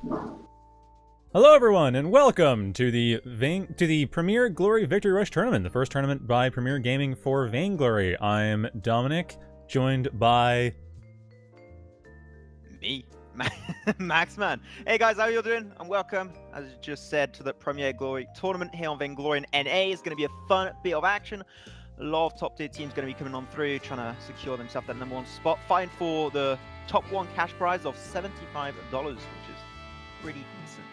Hello, everyone, and welcome to the Premier Glory Victory Rush Tournament, the first tournament by Premier Gaming for Vainglory. I'm Dominic, joined by me, Max Man. Hey guys, how you doing? And welcome, as you just said, to the Premier Glory Tournament here on Vainglory NA. It's going to be a fun bit of action. A lot of top tier teams going to be coming on through, trying to secure themselves that #1 spot, fighting for the top 1 cash prize of $75, which is pretty decent.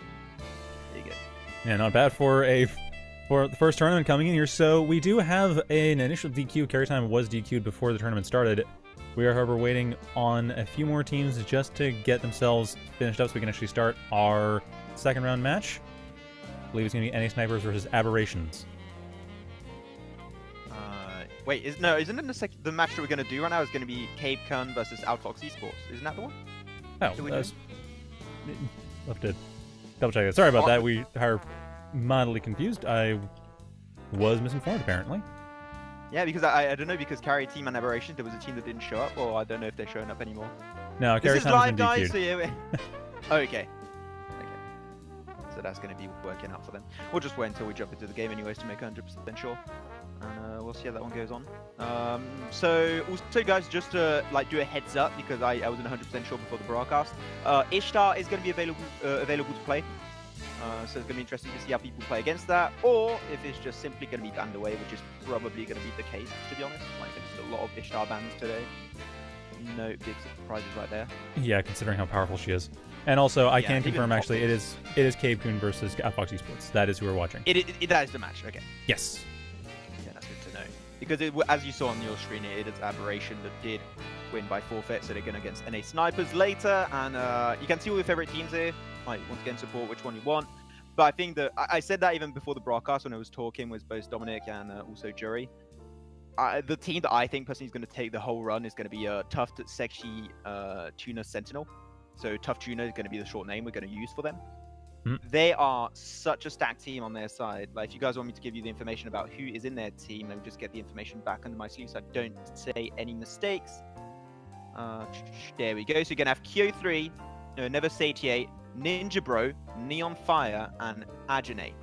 There you go. Yeah, not bad for the first tournament coming in here. So we do have an initial DQ. Carry time was DQ'd before the tournament started. We are, however, waiting on a few more teams just to get themselves finished up so we can actually start our second round match. I believe it's going to be NA Snipers versus Aberrations. Wait, isn't it the match that we're going to do right now is going to be Cabe Coon versus Outfox Esports? Isn't that the one? Oh, we'll have to double check it. Sorry about that. We are mildly confused. I was misinformed, apparently. Yeah, because I don't know, because Carry Team and Aberration, there was a team that didn't show up, or I don't know if they're showing up anymore. No, Carry Time has been DQ'd. So yeah, okay. So that's going to be working out for them. We'll just wait until we jump into the game anyways to make 100% sure. And we'll see how that one goes on. So also, guys, just to do a heads up, because I wasn't 100% sure before the broadcast, Ishtar is going to be available to play. So it's going to be interesting to see how people play against that, or if it's just simply going to be banned away, which is probably going to be the case, to be honest. There's a lot of Ishtar bans today. No big surprises right there. Yeah, considering how powerful she is. And also, I can confirm, actually, it is Cabe Coon versus Outfox Esports. That is who we're watching. That is the match, okay. Yes. Yeah, that's good to know. Because as you saw on your screen, it is Aberration that did win by forfeit, so they're going against NA Snipers later, and you can see all your favorite teams here. Once again, support which one you want. But I think that I said that even before the broadcast when I was talking with both Dominic and also Jury. The team that I think personally is going to take the whole run is going to be Tough Sexy Tuna Sentinel. So Tough Tuna is going to be the short name we're going to use for them. They are such a stacked team on their side. If you guys want me to give you the information about who is in their team, let me just get the information back under my sleeve so I don't say any mistakes. There we go. So you're going to have Kyo3, Never Satiate, Ninja Bro, Neon Fire, and Ajane.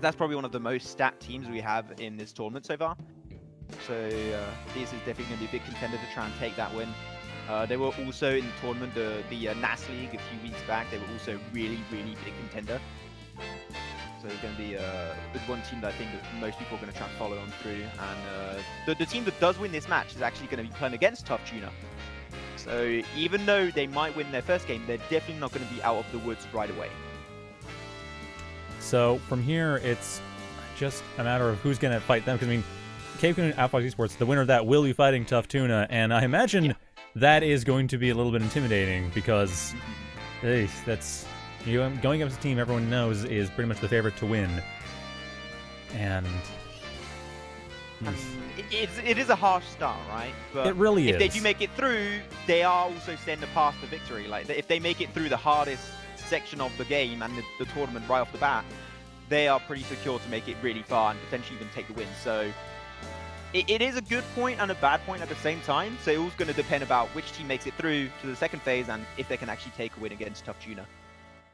That's probably one of the most stacked teams we have in this tournament so far. So this is definitely going to be a big contender to try and take that win. They were also in the tournament, the NAS League a few weeks back. They were also really, really big contender. So it's going to be one team that I think that most people are going to try and follow on through. And the team that does win this match is actually going to be playing against Tough Tuna. So even though they might win their first game, they're definitely not going to be out of the woods right away. So from here, it's just a matter of who's going to fight them. Because, I mean, Cabe Coon and Outfox Esports, the winner of that will be fighting Tough Tuna. And I imagine that is going to be a little bit intimidating because that's going against a team everyone knows is pretty much the favorite to win. And it is a harsh start, right? But it really is. If they do make it through, they are also setting the path to victory. If they make it through the hardest section of the game and the tournament right off the bat, they are pretty secure to make it really far and potentially even take the win. So it is a good point and a bad point at the same time. So it's going to depend about which team makes it through to the second phase and if they can actually take a win against Tough Tuna.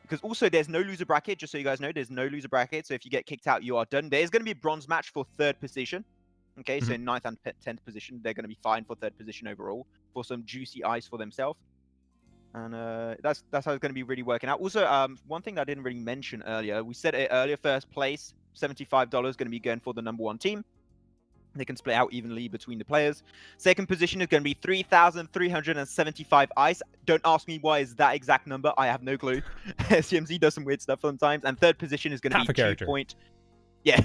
Because also there's no loser bracket, just so you guys know, there's no loser bracket. So if you get kicked out, you are done. There's going to be a bronze match for 3rd position. Okay, so in 9th and 10th position, they're going to be fine for 3rd position overall for some juicy ice for themselves. And that's how it's going to be really working out. Also, one thing that I didn't really mention earlier, we said it earlier, first place, $75 going to be going for the #1 team. They can split out evenly between the players. Second position is going to be 3,375 ice. Don't ask me why is that exact number. I have no clue. CMZ does some weird stuff sometimes. And 3rd position is going to be 2 point. Yeah.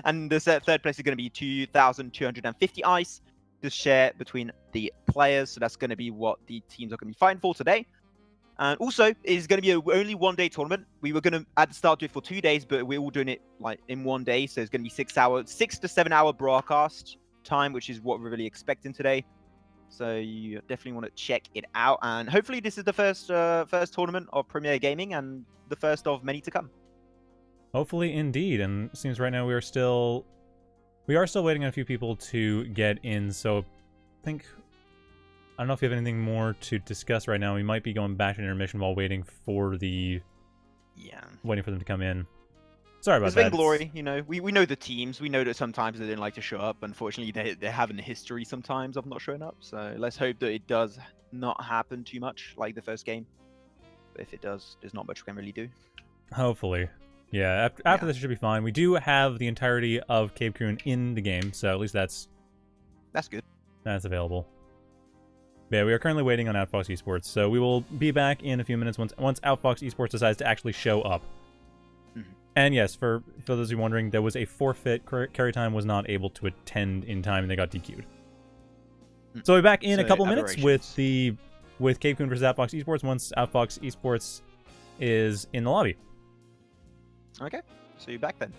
And the 3rd place is going to be 2,250 ice to share between the players. So that's going to be what the teams are going to be fighting for today. And also, it's going to be only 1-day tournament. We were going to at the start do it for 2 days, but we're all doing it in 1 day. So it's going to be 6 to 7 hour broadcast time, which is what we're really expecting today. So you definitely want to check it out. And hopefully this is the first tournament of Premier Gaming and the first of many to come. Hopefully, indeed. And it seems right now we are still waiting on a few people to get in. So I think I don't know if you have anything more to discuss right now. We might be going back to intermission while waiting for them to come in. Sorry about It's that. Vainglory, you know. We know the teams. We know that sometimes they didn't like to show up. Unfortunately, they have a history sometimes of not showing up. So let's hope that it does not happen too much like the first game. But if it does, there's not much we can really do. Hopefully. Yeah, after this it should be fine. We do have the entirety of Cabe Coon in the game, so at least that's good. That's available. Yeah, we are currently waiting on Outfox Esports, so we will be back in a few minutes once Outfox Esports decides to actually show up. Mm-hmm. And yes, for those of you wondering, there was a forfeit. Carry Time was not able to attend in time, and they got DQ'd. So we'll be back in a couple minutes with Cabe Coon versus Outfox Esports once Outfox Esports is in the lobby. Okay, see you back then.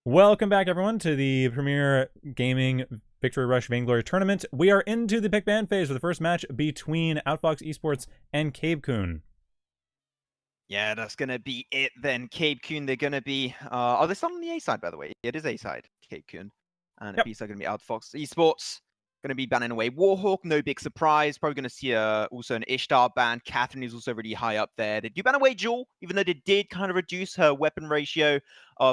Welcome back, everyone, to the Premier Gaming Victory Rush Vainglory Tournament. We are into the pick ban phase for the first match between Outfox Esports and Cabe Coon. Yeah, that's going to be it then. Cabe Coon, they're going to be... are they still on the A side, by the way? It is A side, Cabe Coon. And Yep. B side going to be Outfox Esports. Going to be banning away Warhawk, no big surprise. Probably going to see also an Ishtar ban. Catherine is also really high up there. They do ban away Jewel, even though they did kind of reduce her weapon ratio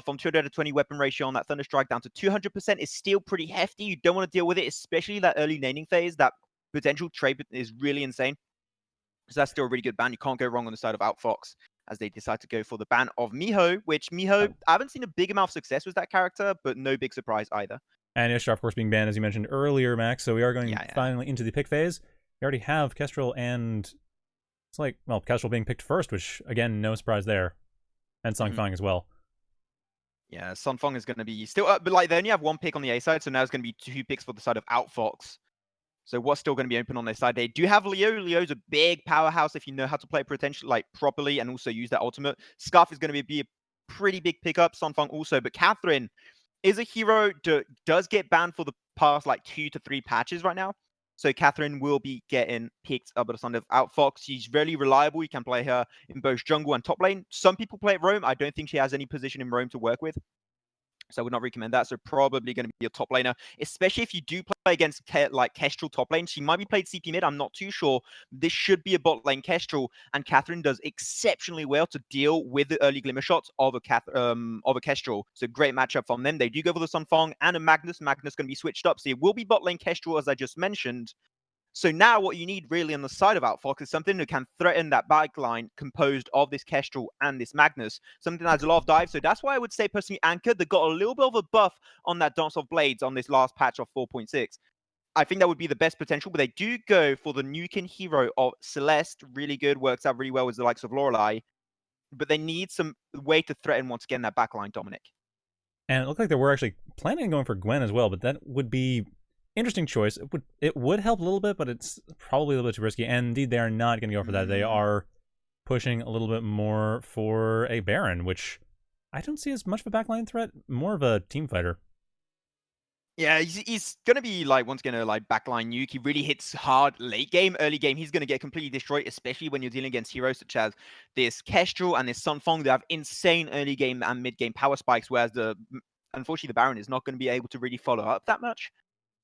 from 220 weapon ratio on that Thunderstrike down to 200%. Is still pretty hefty. You don't want to deal with it, especially that early laning phase. That potential trade is really insane. So that's still a really good ban. You can't go wrong on the side of Outfox as they decide to go for the ban of Miho, which Miho, I haven't seen a big amount of success with that character, but no big surprise either. And Ishtar, of course, being banned, as you mentioned earlier, Max. So we are going finally into the pick phase. We already have Kestrel and... It's like, well, Kestrel being picked first, which, again, no surprise there. And Sung Fang as well. Yeah, Sun Feng is going to be still... but, like, they only have one pick on the A side, so now it's going to be 2 picks for the side of Outfox. So what's still going to be open on their side? They do have Leo. Leo's a big powerhouse if you know how to play potential like properly and also use that ultimate. Scarf is going to be a pretty big pickup. Sun Feng also, but Catherine is a hero that does get banned for the past like 2 to 3 patches right now. So Catherine will be getting picked up at the side of Outfox. She's really reliable. You can play her in both jungle and top lane. Some people play at Roam. I don't think she has any position in Roam to work with. So I would not recommend that. So probably going to be a top laner, especially if you do play against like Kestrel top lane. She might be played CP mid. I'm not too sure. This should be a bot lane Kestrel, and Catherine does exceptionally well to deal with the early glimmer shots of a Kestrel. So great matchup from them. They do go for the Sun Feng and a Magnus. Magnus going to be switched up. So it will be bot lane Kestrel, as I just mentioned. So now what you need really on the side of Outfox is something that can threaten that back line composed of this Kestrel and this Magnus. Something that has a lot of dive. So that's why I would say personally Anchor, they got a little bit of a buff on that Dance of Blades on this last patch of 4.6. I think that would be the best potential, but they do go for the Nukin hero of Celeste. Really good, works out really well with the likes of Lorelei. But they need some way to threaten once again that backline, Dominic. And it looked like they were actually planning on going for Gwen as well, but that would be... Interesting choice. It would help a little bit, but it's probably a little bit too risky. And indeed, they are not going to go for that. They are pushing a little bit more for a Baron, which I don't see as much of a backline threat. More of a team fighter. Yeah, he's going to be, like, once again, a like, backline nuke. He really hits hard late game. Early game, he's going to get completely destroyed, especially when you're dealing against heroes such as this Kestrel and this Sun Feng. They have insane early game and mid game power spikes, whereas unfortunately, the Baron is not going to be able to really follow up that much.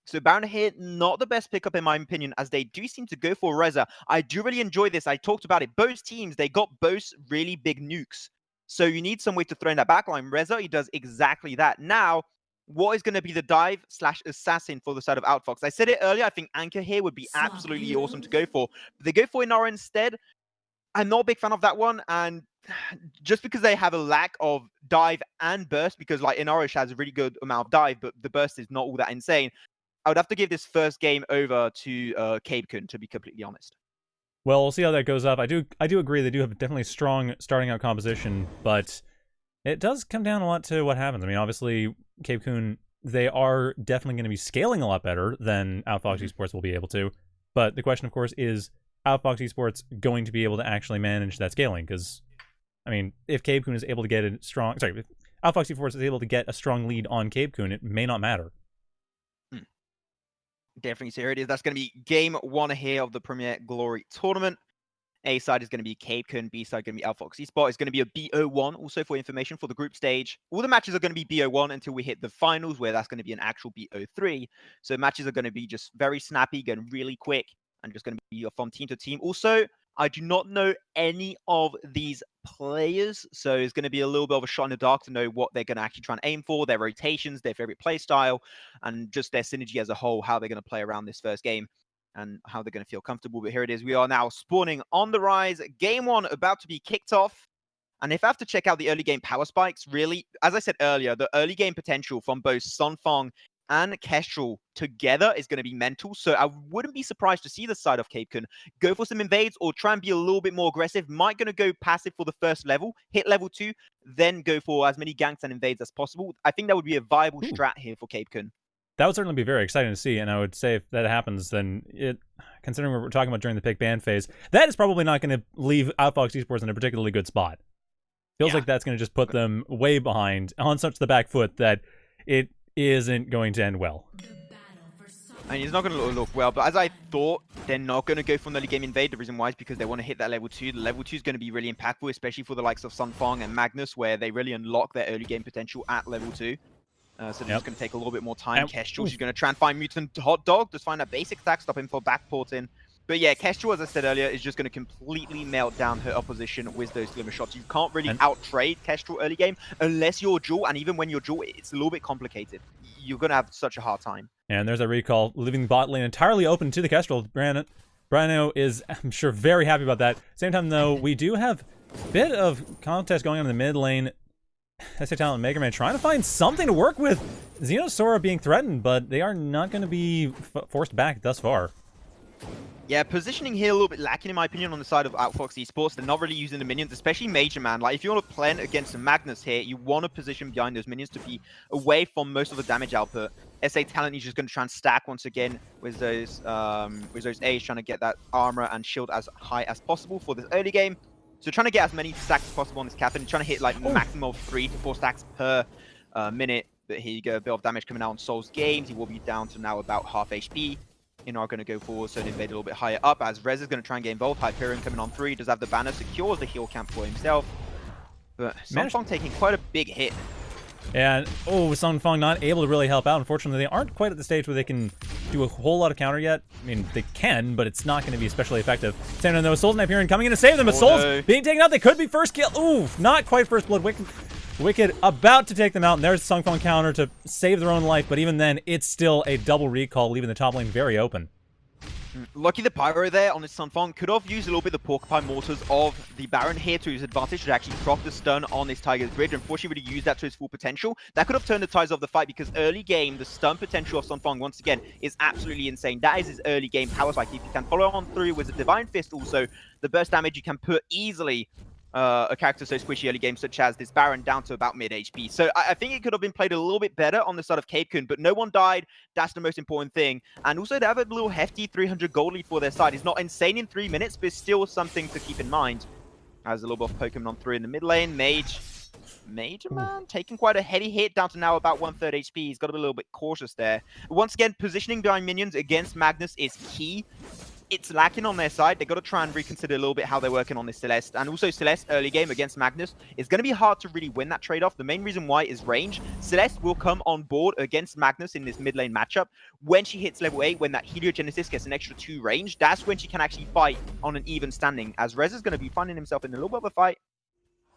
So Baron here, not the best pickup in my opinion, as they do seem to go for Reza. I do really enjoy this. I talked about it. Both teams, they got both really big nukes. So you need some way to throw in that backline. Reza, he does exactly that. Now, what is going to be the dive/assassin for the side of Outfox? I said it earlier, I think Anchor here would be absolutely awesome to go for. But they go for Inara instead. I'm not a big fan of that one, and just because they have a lack of dive and burst, because like Inara has a really good amount of dive, but the burst is not all that insane. I would have to give this first game over to Cabe Coon, to be completely honest. Well, we'll see how that goes up. I do agree they do have definitely strong starting out composition, but it does come down a lot to what happens. I mean, obviously, Cabe Coon, they are definitely going to be scaling a lot better than Outfox Esports will be able to. But the question, of course, is Outfox Esports going to be able to actually manage that scaling? Because, I mean, if Cabe Coon is able to get a strong... Sorry, if Outfox Esports is able to get a strong lead on Cabe Coon, it may not matter. Definitely, so here it is. That's going to be game 1 here of the Premier Glory Tournament. A side is going to be Cabe Coon, B side going to be Outfox Esports. It's going to be a BO1 also for information for the group stage. All the matches are going to be BO1 until we hit the finals, where that's going to be an actual BO3. So matches are going to be just very snappy, going really quick, and just going to be from team to team. Also, I do not know any of these players, so it's going to be a little bit of a shot in the dark to know what they're going to actually try and aim for, their rotations, their favorite play style, and just their synergy as a whole, how they're going to play around this first game and how they're going to feel comfortable. But here it is. We are now spawning on the rise. Game 1 about to be kicked off. And if I have to check out the early game power spikes, really, as I said earlier, the early game potential from both Sun Feng and Kestrel together is going to be mental. So I wouldn't be surprised to see the side of Cabe Coon go for some invades or try and be a little bit more aggressive. Might going to go passive for the first level, hit level 2, then go for as many ganks and invades as possible. I think that would be a viable strat here for Cabe Coon. That would certainly be very exciting to see, and I would say if that happens, then considering what we're talking about during the pick ban phase, that is probably not going to leave Outfox Esports in a particularly good spot. Feels like that's going to just put them way behind on such the back foot that it isn't going to end well. I mean, it's not going to look well, but as I thought, they're not going to go for an early game invade. The reason why is because they want to hit that level 2. The level 2 is going to be really impactful, especially for the likes of Sunfong and Magnus, where they really unlock their early game potential at level 2. So they're just going to take a little bit more time. Kestrel, she's going to try and find Mutant Hot Dog, just find that basic attack, stop him for backporting. But yeah, Kestrel, as I said earlier, is just going to completely melt down her opposition with those glimmer shots. You can't really out-trade Kestrel early game unless you're dual, and even when you're dual, it's a little bit complicated. You're going to have such a hard time. And there's a recall, leaving the bot lane entirely open to the Kestrel. Brano is, I'm sure, very happy about that. Same time, though, we do have a bit of contest going on in the mid lane. SA Talent and Mega Man trying to find something to work with. Xenosora being threatened, but they are not going to be forced back thus far. Yeah, positioning here a little bit lacking in my opinion on the side of Outfox Esports. They're not really using the minions, especially Major Man. Like, if you want to plan against Magnus here, you want to position behind those minions to be away from most of the damage output. SA Talent is just going to try and stack once again with those A's, trying to get that armor and shield as high as possible for this early game. So trying to get as many stacks as possible on this Captain, trying to hit like maximum of 3 to 4 stacks per minute. But here you go, a bit of damage coming out on Soul's games. He will be down to now about half HP. Are going to go forward, so invade a little bit higher up as Rez is going to try and get involved. Hyperion coming on 3, does have the banner, secures the heal camp for himself. But Sunfong taking quite a big hit. And, Sunfong not able to really help out. Unfortunately, they aren't quite at the stage where they can do a whole lot of counter yet. I mean, they can, but it's not going to be especially effective. Same time, though, Souls and Hyperion coming in to save them, but Souls being taken out. They could be first kill. Ooh, not quite first blood. Wicked about to take them out, and there's the Sunfong counter to save their own life, but even then, it's still a double recall, leaving the top lane very open. Lucky the Pyro there on his Sunfong could have used a little bit of the Porcupine Mortars of the Baron here to his advantage to actually proc the stun on this Tiger's Bridge. Unfortunately, really used that to his full potential. That could have turned the tides of the fight because early game, the stun potential of Sunfong, once again, is absolutely insane. That is his early game power spike. If you can follow on through with a Divine Fist also, the burst damage you can put easily a character so squishy early game such as this Baron down to about mid HP. So I think it could have been played a little bit better on the side of Cabe Coon, but no one died. That's the most important thing. And also they have a little hefty 300 gold lead for their side. It's not insane in 3 minutes, but it's still something to keep in mind. As a little bit of Pokemon on 3 in the mid lane. Major Man taking quite a heavy hit down to now about 1/3 HP. He's got to be a little bit cautious there. Once again, positioning behind minions against Magnus is key. It's lacking on their side. They've got to try and reconsider a little bit how they're working on this Celeste. And also Celeste early game against Magnus is going to be hard to really win that trade-off. The main reason why is range. Celeste will come on board against Magnus in this mid lane matchup. When she hits level 8, when that Heliogenesis gets an extra 2 range, that's when she can actually fight on an even standing. As Rez is going to be finding himself in a little bit of a fight.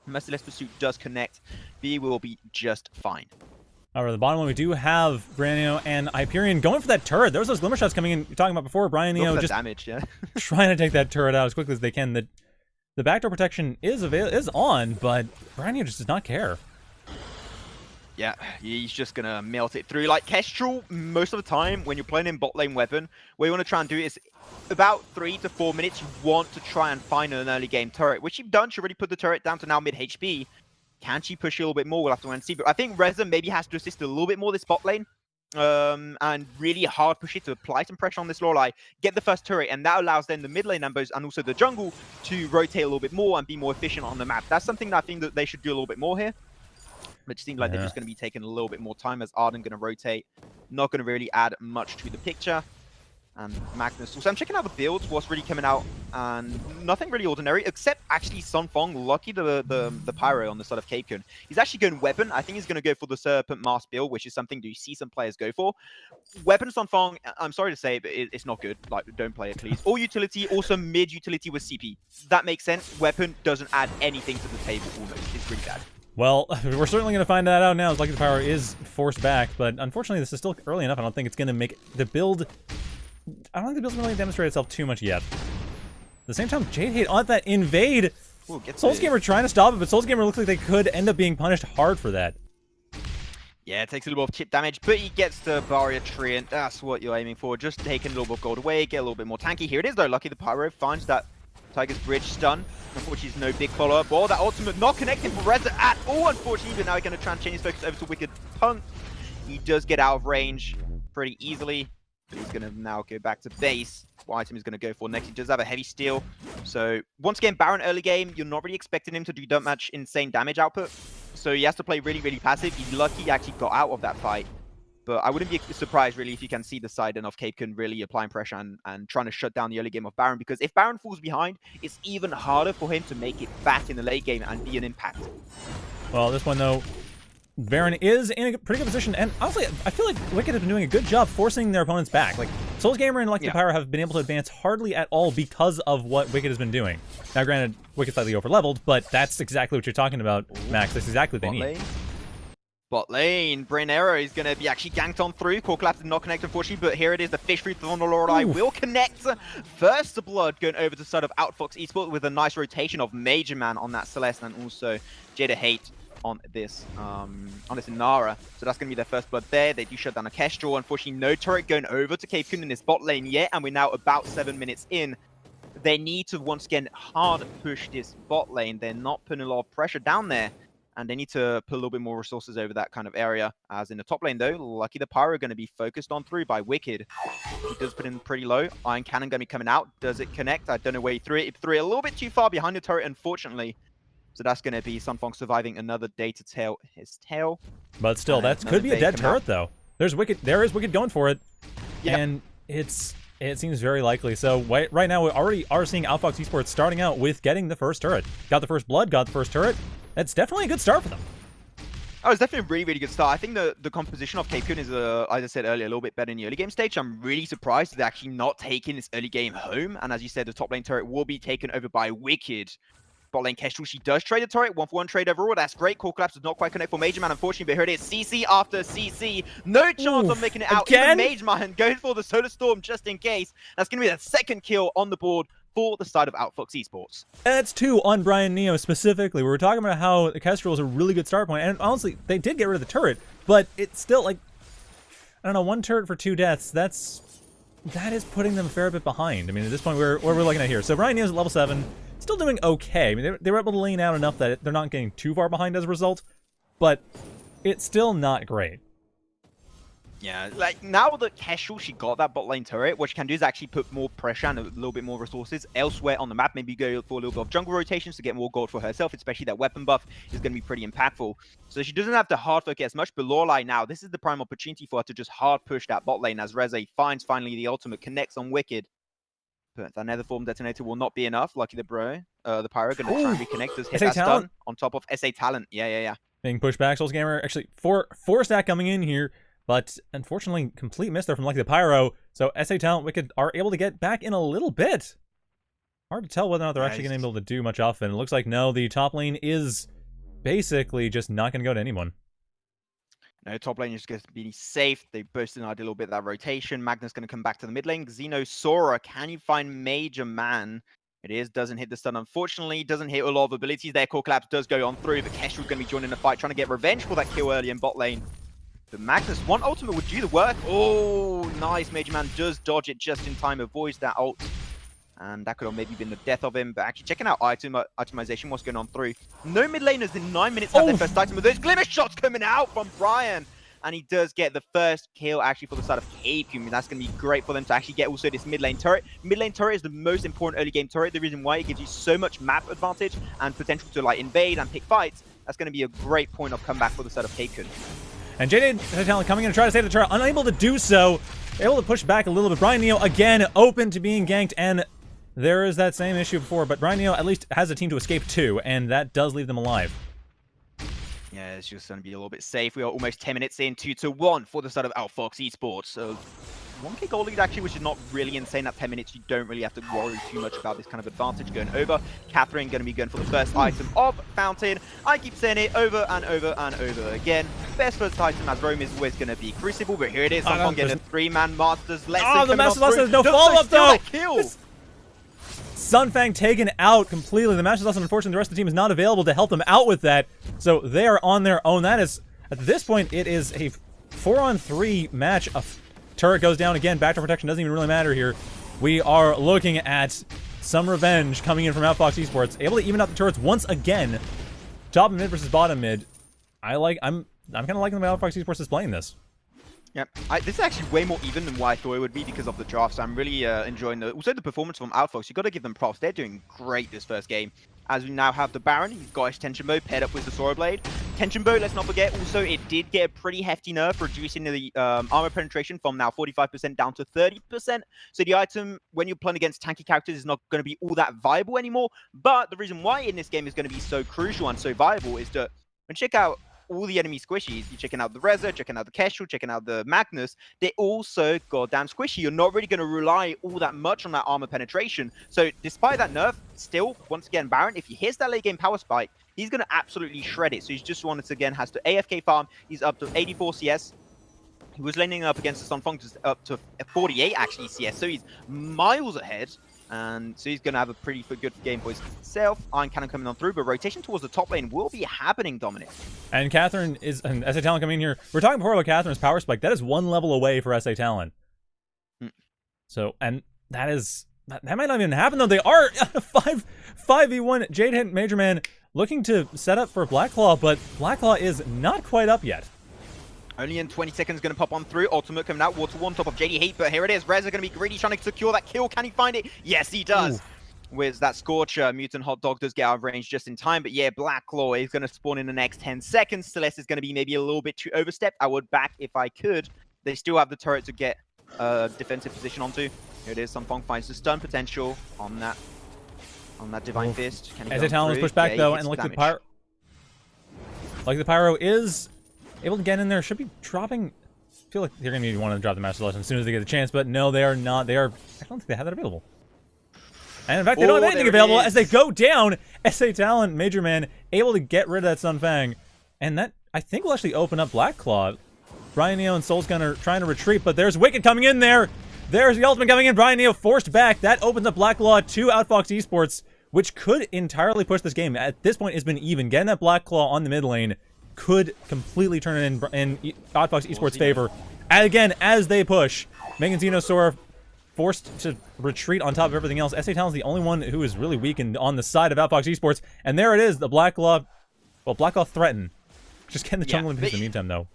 Unless Celeste Pursuit does connect, B will be just fine. Alright, the bottom one, we do have Brano and Hyperion going for that turret. There was those glimmer shots coming in, you're talking about before. Brian, just damage, yeah. trying to take that turret out as quickly as they can. The backdoor protection is on, but Brano just does not care. Yeah, he's just going to melt it through. Like, Kestrel, most of the time, when you're playing in bot lane weapon, what you want to try and do is, about 3 to 4 minutes, you want to try and find an early game turret, which you've done. She already put the turret down to now mid HP. Can she push you a little bit more? We'll have to wait and see. But I think Reza maybe has to assist a little bit more this bot lane. And really hard push it to apply some pressure on this Lorelei, get the first turret, and that allows then the mid lane numbers and also the jungle to rotate a little bit more and be more efficient on the map. That's something that I think that they should do a little bit more here. But it seems like they're just going to be taking a little bit more time as Arden going to rotate. Not going to really add much to the picture. And Magnus also, I'm checking out the builds, what's really coming out, and nothing really ordinary, except actually Sunfong, lucky the Pyro on the side of Cabe Coon. He's actually going weapon. I think he's going to go for the Serpent Mask build, which is something you see some players go for. Weapon Sunfong, I'm sorry to say, but it's not good. Like, don't play it, please. All utility, also mid utility with CP. That makes sense. Weapon doesn't add anything to the table almost. It's really bad. Well, we're certainly going to find that out now, as Lucky the Pyro is forced back, but unfortunately this is still early enough. I don't think it's going to make the build... I don't think the build's really demonstrated itself too much yet. At the same time, Jade hate on that invade. Soulsgamer trying to stop it, but Soulsgamer looks like they could end up being punished hard for that. Yeah, it takes a little bit of chip damage, but he gets the barrier tree, and that's what you're aiming for. Just taking a little bit of gold away, get a little bit more tanky. Here it is, though. Lucky the Pyro finds that Tiger's Bridge stun. Unfortunately, he's no big follow-up. Well, that ultimate not connecting for Reza at all, unfortunately, but now he's going to try and change his focus over to Wicked Punt. He does get out of range pretty easily. But he's going to now go back to base. What item he's going to go for next? He does have a heavy steel. So once again, Baron early game, you're not really expecting him to do that much insane damage output. So he has to play really, really passive. He's lucky he actually got out of that fight. But I wouldn't be surprised, really, if you can see the side end of Cabe Coon really applying pressure and trying to shut down the early game of Baron. Because if Baron falls behind, it's even harder for him to make it back in the late game and be an impact. Well, this one, though, Baron is in a pretty good position. And honestly, I feel like Wicked has been doing a good job forcing their opponents back. Like, Souls Gamer and Lucky the Pyro have been able to advance hardly at all because of what Wicked has been doing. Now, granted, Wicked's slightly over-leveled, but that's exactly what you're talking about, Max. That's exactly what they need. Bot lane, Brain Arrow is going to be actually ganked on through. Core Collapse did not connect, unfortunately, but here it is. The Fish Fruit Thunderlord Eye will connect. First Blood going over to the side of Outfox Esports with a nice rotation of Major Man on that Celeste and also Jada Hate on this Inara. So that's going to be their first blood there. They do shut down a Kestrel. Unfortunately, no turret going over to Cabe Coon in this bot lane yet, and we're now about 7 minutes in. They need to once again hard push this bot lane. They're not putting a lot of pressure down there. And they need to put a little bit more resources over that kind of area. As in the top lane, though, Lucky the Pyro going to be focused on through by Wicked. He does put in pretty low. Iron Cannon going to be coming out. Does it connect? I don't know where he threw it. He threw it a little bit too far behind the turret, unfortunately. So that's going to be Sunfong surviving another day to tail his tail. But still, that could be a dead turret, though. There's Wicked. There is Wicked going for it. Yep. And it seems very likely. So right now, we already are seeing Outfox Esports starting out with getting the first turret. Got the first blood, got the first turret. That's definitely a good start for them. Oh, it's definitely a really, really good start. I think the composition of Cabe Coon is, as I said earlier, a little bit better in the early game stage. I'm really surprised they're actually not taking this early game home. And as you said, the top lane turret will be taken over by Wicked. Bot lane Kestrel, she does trade the turret. 1-for-1 trade overall. That's great. Core Collapse does not quite connect for Major Man, unfortunately. But here it is. CC after CC. No chance of making it out. Even Major Man goes for the Solar Storm just in case. That's going to be the second kill on the board for the side of Outfox Esports. That's 2 on Brian Neo specifically. We were talking about how the Kestrel is a really good start point, and honestly, they did get rid of the turret, but it's still like, I don't know, 1 turret for 2 deaths. That is putting them a fair bit behind. I mean, at this point, where we're looking at here. So Brian Neo's at level 7, still doing okay. I mean, they were able to lean out enough that they're not getting too far behind as a result, but it's still not great. Yeah, like now that Kestrel, she got that bot lane turret, what she can do is actually put more pressure and a little bit more resources elsewhere on the map. Maybe go for a little bit of jungle rotations to get more gold for herself, especially that weapon buff is going to be pretty impactful. So she doesn't have to hard focus as much, but Lorelei now, this is the prime opportunity for her to just hard push that bot lane as Reze finds finally the ultimate, connects on Wicked. But that Nether Form detonator will not be enough. Lucky the Pyro going to try and reconnect us, hit that stun on top of SA Talent. Yeah. Being pushed back, Souls Gamer, actually, 4 stack coming in here. But unfortunately, complete miss there from Lucky the Pyro. So SA Talent Wicked are able to get back in a little bit. Hard to tell whether or not they're actually going to be able to do much often. It looks like no, the top lane is basically just not going to go to anyone. No, top lane is going to be safe. They boosted out a little bit of that rotation. Magnus going to come back to the mid lane. Xeno Sora, can you find Major Man? It is, doesn't hit the stun, unfortunately. Doesn't hit a lot of abilities there. Core Collapse does go on through, but Kestrel's going to be joining the fight, trying to get revenge for that kill early in bot lane. But Magnus, 1 ultimate would do the work. Oh, nice. Major Man does dodge it just in time, avoids that ult. And that could have maybe been the death of him. But actually, checking out itemization, what's going on through. No mid laners in 9 minutes have their first item. With those glimmer shots coming out from Brian. And he does get the first kill actually for the side of Cabe Coon. That's going to be great for them to actually get also this mid lane turret. Mid lane turret is the most important early game turret. The reason why it gives you so much map advantage and potential to like invade and pick fights. That's going to be a great point of comeback for the side of Cabe Coon. And JD Talent coming in to try to save the turret, unable to do so. Able to push back a little bit. Brian Neo again open to being ganked, and there is that same issue before, but Brian Neo at least has a team to escape to, and that does leave them alive. Yeah, it's just going to be a little bit safe. We are almost 10 minutes in, 2-1 for the side of Outfox Esports. So 1k goal lead actually, which is not really insane. At 10 minutes, you don't really have to worry too much about this kind of advantage going over. Catherine going to be going for the first item of Fountain. I keep saying it over and over and over again. Best first item as Rome is always going to be Crucible, but here it is. Someone getting a 3-man Masters lesson. Oh, the Master's lesson has no follow-up though! Kill. Sunfang taken out completely. The Master's lesson, unfortunately, the rest of the team is not available to help them out with that. So they are on their own. That is, at this point, it is a 4-on-3 match. Turret goes down again. Backdoor protection doesn't even really matter here. We are looking at some revenge coming in from Outfox Esports. Able to even out the turrets once again. Top mid versus bottom mid. I'm kind of liking the way Outfox Esports is playing this. Yeah, this is actually way more even than what I thought it would be because of the drafts. I'm really enjoying also the performance from Outfox. You got to give them props. They're doing great this first game. As we now have the Baron, he's got his Tension Bow paired up with the Sora Blade. Tension Bow, let's not forget, also it did get a pretty hefty nerf, reducing the armor penetration from now 45% down to 30%. So the item, when you're playing against tanky characters, is not going to be all that viable anymore. But the reason why in this game is going to be so crucial and so viable is that, and check out all the enemy squishies. You're checking out the Reza, checking out the Kestrel, checking out the Magnus. They're also goddamn squishy. You're not really going to rely all that much on that armor penetration. So despite that nerf, still, once again, Baron, if he hits that late game power spike, he's going to absolutely shred it. So he's just once again has to AFK farm. He's up to 84 CS. He was laning up against the Sunfeng just up to 48 actually CS. So he's miles ahead. And so he's going to have a pretty good game for himself. Iron Cannon coming on through, but rotation towards the top lane will be happening, Dominic. And Catherine is, and SA Talon coming in here. We're talking before about Catherine's power spike. That is one level away for SA Talon. So, and that is, that might not even happen though. They are 5v1. Jade Hint Major Man looking to set up for Blacklaw, but Blacklaw is not quite up yet. Only in 20 seconds going to pop on through. Ultimate coming out, water one top of JD Heat, but here it is. Reza going to be greedy, trying to secure that kill. Can he find it? Yes, he does. Ooh. With that Scorcher, Mutant Hot Dog does get out of range just in time. But yeah, Blacklaw is going to spawn in the next 10 seconds. Celeste is going to be maybe a little bit too overstepped. I would back if I could. They still have the turret to get a defensive position onto. Here it is. Sunfeng finds the stun potential on that Divine Fist. Can he SA Talon was pushed back though, and the Pyro is able to get in there. Should be dropping. I feel like they're going to want to drop the Master Lesson as soon as they get the chance, but no, they are not. They are. I don't think they have that available. And in fact, they don't have anything available as they go down. SA Talon, Major Man, able to get rid of that Sunfang. And that, I think, will actually open up Blacklaw. Brian Neo and Soul's Gunner trying to retreat, but there's Wicked coming in there. There's the ultimate coming in. Brian Neo forced back. That opens up Blacklaw to Outfox Esports, which could entirely push this game. At this point, it's been even. Getting that Blacklaw on the mid lane could completely turn it in Outfox Esports' favor. And again, as they push, making Xenosaur forced to retreat on top of everything else. SA Talon's the only one who is really weakened on the side of Outfox Esports. And there it is, the Blacklaw. Well, Blacklaw threaten. Just getting the jungle in the meantime, though.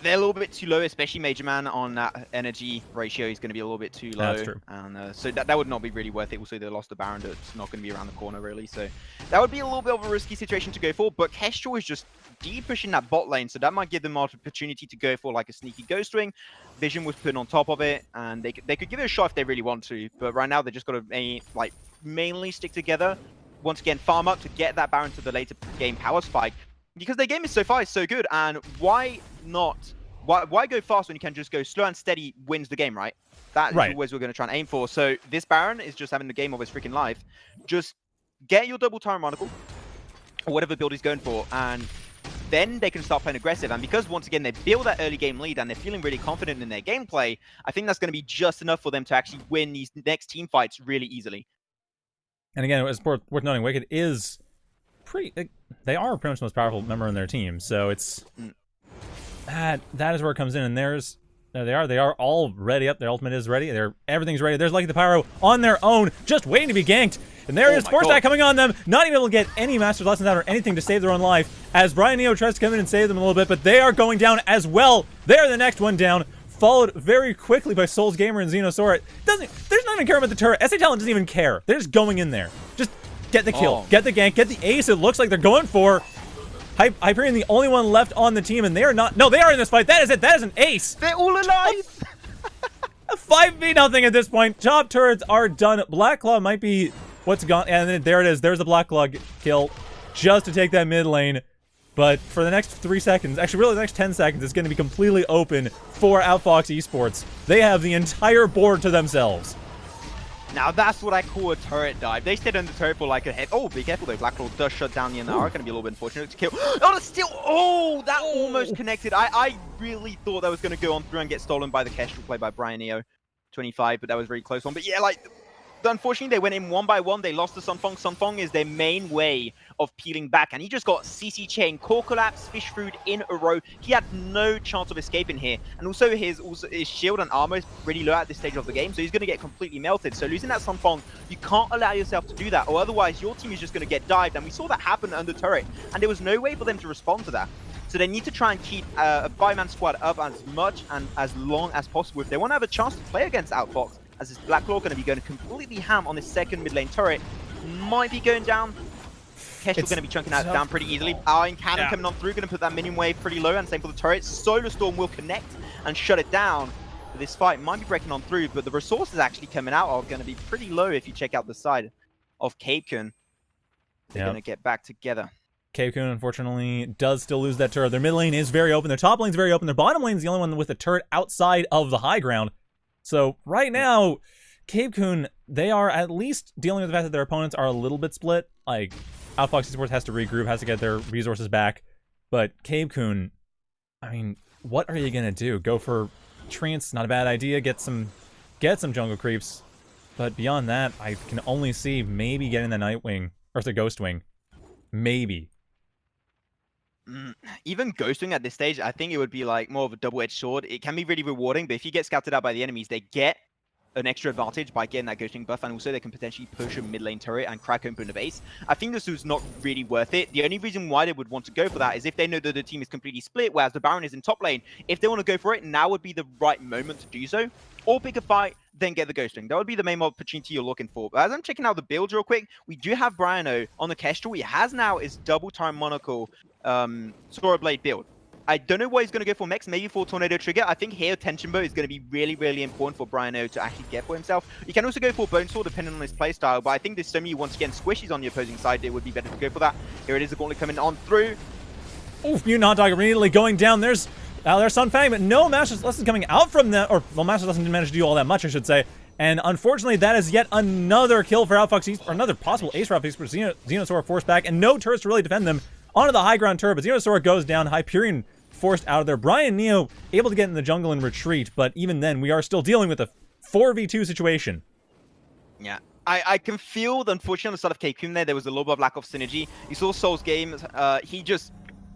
They're a little bit too low, especially Major Man on that energy ratio. He's going to be a little bit too low. That's true. And so that would not be really worth it. Also, they lost the Baron. That's not going to be around the corner, really. So that would be a little bit of a risky situation to go for. But Kestrel is just deep pushing that bot lane. So that might give them an opportunity to go for like a sneaky Ghost Wing. Vision was put on top of it. And they could give it a shot if they really want to. But right now, they just got to like mainly stick together. Once again, farm up to get that Baron to the later game power spike. Because their game is so far is so good. And why not? Why go fast when you can just go slow and steady wins the game, right? That is always we're going to try and aim for. So this Baron is just having the game of his freaking life. Just get your double Tyrant Monocle, or whatever build he's going for, and then they can start playing aggressive. And because, once again, they build that early game lead and they're feeling really confident in their gameplay, I think that's going to be just enough for them to actually win these next team fights really easily. And again, it's worth noting, Wicked is pretty... They are pretty much the most powerful member in their team, so it's... That is where it comes in, and there they are all ready up. Their ultimate is ready. Everything's ready. There's Lucky the Pyro on their own, just waiting to be ganked. And there is Force Attack coming on them, not even able to get any Master's Lessons out or anything to save their own life, as Brian Neo tries to come in and save them a little bit, but they are going down as well. They're the next one down, followed very quickly by Souls Gamer and Xenosaur. There's not even care about the turret. SA Talon doesn't even care. They're just going in there. Just get the kill, get the gank, get the ace. It looks like they're going for. Hyperion, the only one left on the team, and they are not. No, they are in this fight. That is it. That is an ace. They're all alive. 5v0 at this point. Top turrets are done. Blacklaw might be what's gone. And then there it is. There's the Blacklaw kill just to take that mid lane. But for the next 3 seconds, actually really the next 10 seconds, it's going to be completely open for Outfox Esports. They have the entire board to themselves. Now that's what I call a turret dive. They stayed on the turret for like a hit. Oh, be careful though. Blacklaw does shut down the Inara. Going to be a little bit unfortunate to kill. Oh, that's still. Oh, that almost connected. I really thought that was going to go on through and get stolen by the Kestrel play by Brian Neo. 25, but that was a very close one. But yeah, like, unfortunately, they went in one by one. They lost to Sunfeng. Sunfeng is their main way of peeling back, and he just got CC Chain, Core Collapse, Fish Food in a row. He had no chance of escaping here. And also his shield and armor is pretty low at this stage of the game, so he's going to get completely melted. So losing that Sunfeng, you can't allow yourself to do that, or otherwise your team is just going to get dived. And we saw that happen under turret, and there was no way for them to respond to that. So they need to try and keep a 5-man squad up as much and as long as possible if they want to have a chance to play against Outfox, as this Black Claw going to be going completely ham on this second mid lane turret. Might be going down. Kestrel going to be chunking that down pretty easily. Iron Cannon coming on through, going to put that minion wave pretty low, and same for the turret. Solar Storm will connect and shut it down. This fight might be breaking on through, but the resources actually coming out are going to be pretty low if you check out the side of Cabe Coon. They're going to get back together. Cabe Coon, unfortunately, does still lose that turret. Their mid lane is very open. Their top lane's very open. Their bottom lane's the only one with a turret outside of the high ground. So right now, Cabe Coon, they are at least dealing with the fact that their opponents are a little bit split. Like, Outfox Esports has to regroup, has to get their resources back. But Cabe Coon, I mean, what are you going to do? Go for Trance, not a bad idea. Get some jungle creeps. But beyond that, I can only see maybe getting the Nightwing, or the Ghostwing. Maybe. Even Ghostwing at this stage, I think it would be like more of a double-edged sword. It can be really rewarding, but if you get scouted out by the enemies, they get an extra advantage by getting that Ghostwing buff, and also they can potentially push a mid lane turret and crack open the base. I think this is not really worth it. The only reason why they would want to go for that is if they know that the team is completely split, whereas the Baron is in top lane. If they want to go for it, now would be the right moment to do so. Or pick a fight, then get the Ghostwing. That would be the main opportunity you're looking for. But as I'm checking out the builds real quick, we do have Briano on the Kestrel. He has now his double time monocle Sora Blade build. I don't know what he's going to go for next. Maybe for Tornado Trigger. I think here Tension Bow is going to be really, really important for Briano to actually get for himself. You can also go for Bone Sword depending on his playstyle, but I think there's so many, once again, squishies on the opposing side. It would be better to go for that. Here it is, the Gauntlet coming on through. Oof, Mutant Hot Dog immediately going down. There's Sun Fang, but no Master's Lesson coming out from that. Or, well, Master's Lesson didn't manage to do all that much, I should say. And unfortunately, that is yet another kill for Outfox East, or another possible ace for Outfox East. Xenosaur forced back, and no turrets to really defend them onto the high ground turret. But Xenosaur goes down. Hyperion forced out of there. Brian Neo able to get in the jungle and retreat, but even then, we are still dealing with a 4v2 situation. Yeah. I can feel, unfortunately, on the side of Cabe Coon there was a little bit of lack of synergy. You saw Soul's game. He just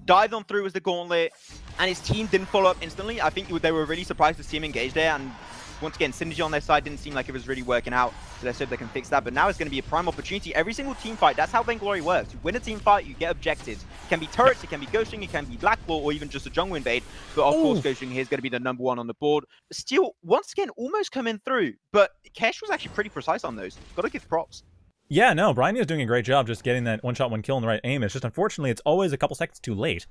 dived on through with the Gauntlet, and his team didn't follow up instantly. I think they were really surprised to see him engage there, and once again, synergy on their side didn't seem like it was really working out, so let's hope they can fix that. But now it's going to be a prime opportunity. Every single team fight, that's how Vainglory works. You win a team fight, you get objectives. It can be turrets, it can be Ghosting, it can be Black Claw, or even just a jungle invade. But of course, Ghosting here is going to be the #1 on the board. Still, once again, almost coming through. But Kesh was actually pretty precise on those. Got to give props. Yeah, no, Brian is doing a great job just getting that one-shot, one-kill in the right aim. It's just, unfortunately, it's always a couple seconds too late.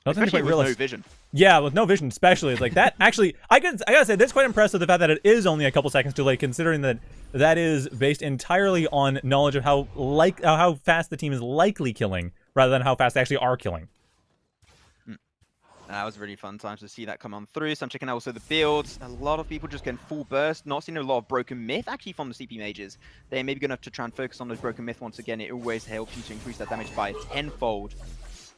Especially with no vision. Yeah, with no vision especially. It's like that. Actually, I gotta say, that's quite impressive, the fact that it is only a couple seconds too late, considering that that is based entirely on knowledge of how fast the team is likely killing, rather than how fast they actually are killing. That was really fun times to see that come on through. So I'm checking out also the builds. A lot of people just getting full burst. Not seeing a lot of Broken Myth actually from the CP mages. They're maybe going to have to try and focus on those Broken Myth once again. It always helps you to increase that damage by 10-fold.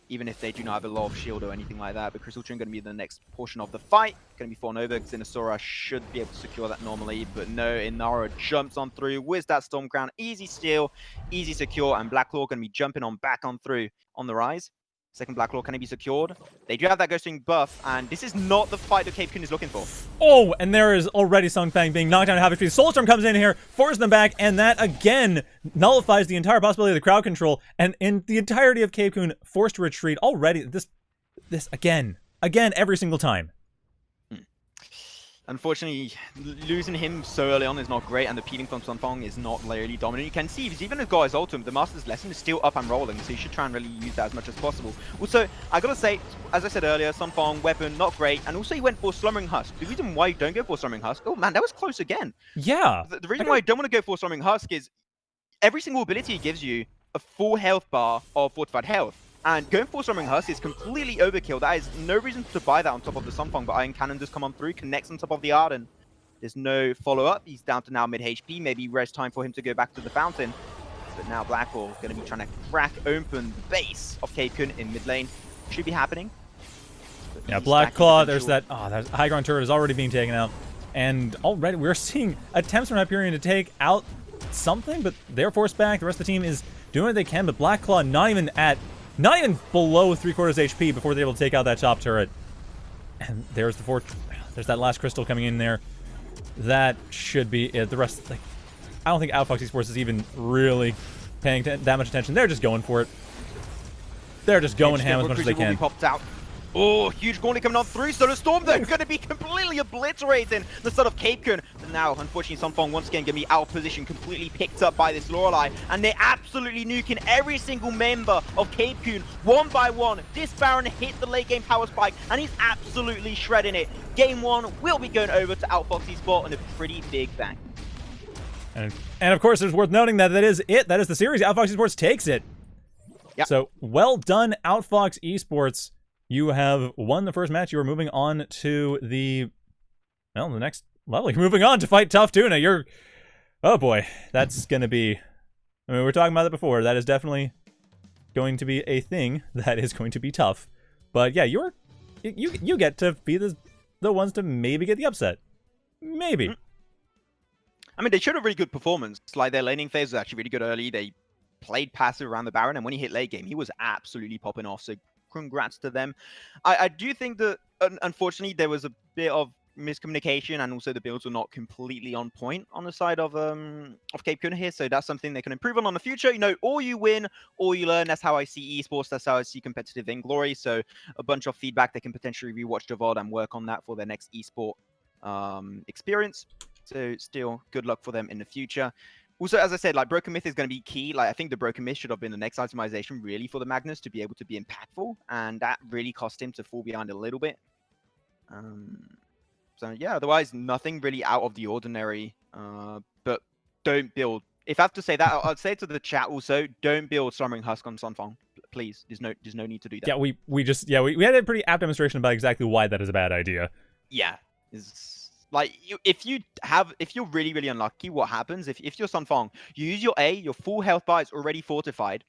Even if they do not have a lot of shield or anything like that. But Crystal Tune going to be the next portion of the fight. Going to be fallen over. Xenosaur should be able to secure that normally. But no, Inara jumps on through with that Storm Crown. Easy steal, easy secure. And Black Claw going to be jumping on back on through on the rise. Second Black Claw, can it be secured? They do have that Ghosting buff, and this is not the fight that Cabe Coon is looking for. Oh, and there is already Sun Fang being knocked down at half HP. Soulstorm comes in here, forces them back, and that again nullifies the entire possibility of the crowd control, and in the entirety of Cabe Coon forced to retreat already. This again, every single time. Unfortunately, losing him so early on is not great, and the peeling from Sun Fang is not really dominant. You can see, he's even got his ultimate, the Master's Lesson is still up and rolling, so you should try and really use that as much as possible. Also, I gotta say, as I said earlier, Sun Fang, weapon, not great, and also he went for Slumbering Husk. The reason why you don't go for Slumbering Husk, oh man, that was close again. Yeah. The reason why you don't want to go for Slumbering Husk is every single ability gives you a full health bar of fortified health. And going for Slumbering Husk is completely overkill. That is no reason to buy that on top of the Sun Fang, but Iron Cannon does come on through, connects on top of the Arden. There's no follow-up. He's down to now mid-HP. Maybe rest time for him to go back to the fountain. But now Blackwall going to be trying to crack open the base of Cabe Coon in mid lane. Should be happening. Yeah, Black Claw, there's that... Oh, that high ground turret is already being taken out. And already we're seeing attempts from Hyperion to take out something, but they're forced back. The rest of the team is doing what they can, but Black Claw not even below 3/4 HP before they're able to take out that top turret. And there's there's that last crystal coming in there. That should be it. The rest, like, I don't think Outfox Esports is even really paying that much attention. They're just going for it. They're just going ham as much as they can. Popped out. Oh, huge gauntlet coming on through. Solar Storm, they're going to be completely obliterating the sort of Cabe Coon. But now, unfortunately, Sunfong once again going to be out of position, completely picked up by this Lorelei. And they're absolutely nuking every single member of Cabe Coon one by one. This Baron hit the late game power spike, and he's absolutely shredding it. Game 1 will be going over to Outfox Esports in a pretty big bang. And of course, it's worth noting that that is it. That is the series. Outfox Esports takes it. Yep. So, well done, Outfox Esports. You have won the first match. You are moving on to the next level. You're moving on to fight Tough Tuna. Oh boy, that's going to be, I mean, we were talking about it before. That is definitely going to be a thing that is going to be tough. But yeah, you get to be the ones to maybe get the upset. Maybe. I mean, they showed a really good performance. Like, their laning phase was actually really good early. They played passive around the Baron, and when he hit late game, he was absolutely popping off. So congrats to them. I do think that, unfortunately, there was a bit of miscommunication, and also the builds were not completely on point on the side of Cabe Coon here. So that's something they can improve on the future. You know, or you win, or you learn. That's how I see esports. That's how I see competitive Vainglory. So a bunch of feedback. They can potentially rewatch the VOD and work on that for their next esport experience. So still, good luck for them in the future. Also, as I said, like, Broken Myth is going to be key. Like, I think the Broken Myth should have been the next itemization, really, for the Magnus to be able to be impactful. And that really cost him to fall behind a little bit. So, yeah, otherwise, nothing really out of the ordinary. But don't build. If I have to say that, I'd say to the chat also, don't build Slumbering Husk on Sunfong. Please, there's no need to do that. Yeah, we had a pretty apt demonstration about exactly why that is a bad idea. Yeah. Like, if you're really, really unlucky, what happens, if you're Sunfong, you use your A, your full health bar is already fortified,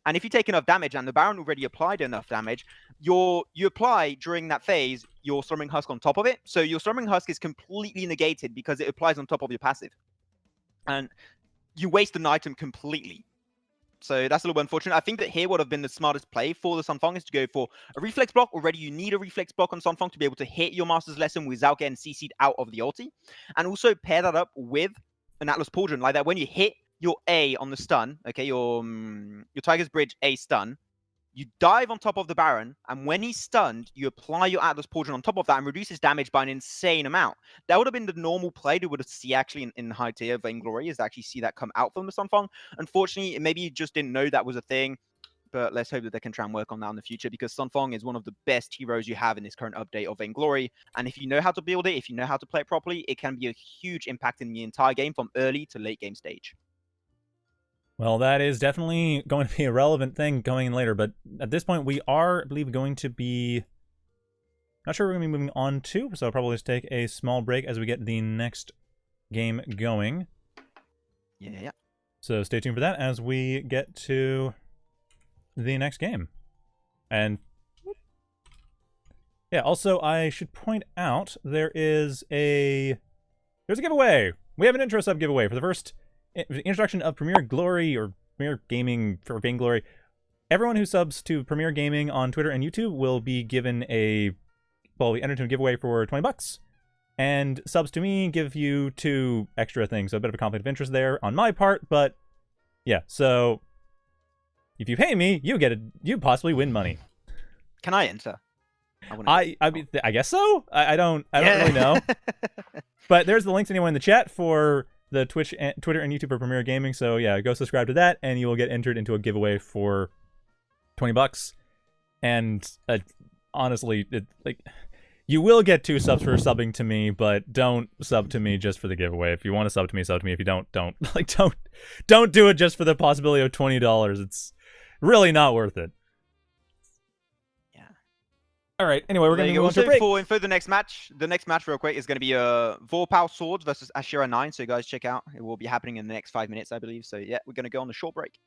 and if you take enough damage, and the Baron already applied enough damage, you apply, during that phase, your Slumbering Husk on top of it, so your Slumbering Husk is completely negated because it applies on top of your passive. And you waste an item completely. So that's a little bit unfortunate. I think that here would have been the smartest play for the Sunfong is to go for a reflex block. Already, you need a reflex block on Sunfong to be able to hit your Master's Lesson without getting CC'd out of the ulti. And also pair that up with an Atlas Pauldron. Like that, when you hit your A on the stun, okay, your Tiger's Bridge A stun, you dive on top of the Baron, and when he's stunned, you apply your Atlas Pauldron on top of that and reduce his damage by an insane amount. That would have been the normal play that would see actually in high tier Vainglory, is to actually see that come out from the Sunfong. Unfortunately, maybe you just didn't know that was a thing, but let's hope that they can try and work on that in the future, because Sunfong is one of the best heroes you have in this current update of Vainglory, and if you know how to build it, if you know how to play it properly, it can be a huge impact in the entire game from early to late game stage. Well, that is definitely going to be a relevant thing going in later, but at this point we are, I believe, going to be... Not sure we're going to be moving on to, so I'll probably just take a small break as we get the next game going. Yeah. So stay tuned for that as we get to the next game. And yeah, also I should point out there's a giveaway. We have an intro sub giveaway for the first introduction of Premier Glory, or Premier Gaming for Vainglory. Everyone who subs to Premier Gaming on Twitter and YouTube will be given be entered into a giveaway for 20 bucks. And subs to me give you 2 extra things, so a bit of a conflict of interest there on my part, but yeah, so if you pay me, you possibly win money. Can I enter? I guess so. I don't really know. But there's the links anyway in the chat for the Twitter and YouTube for Premier Gaming. So yeah, go subscribe to that, and you will get entered into a giveaway for 20 bucks. And honestly, you will get 2 subs for subbing to me, but don't sub to me just for the giveaway. If you want to sub to me, sub to me. If you don't. Don't do it just for the possibility of $20. It's really not worth it. All right. Anyway, we're going to move on to a break. For the next match, real quick, is going to be Vorpal Swords versus Ashura 9. So guys, check out. It will be happening in the next 5 minutes, I believe. So yeah, we're going to go on the short break.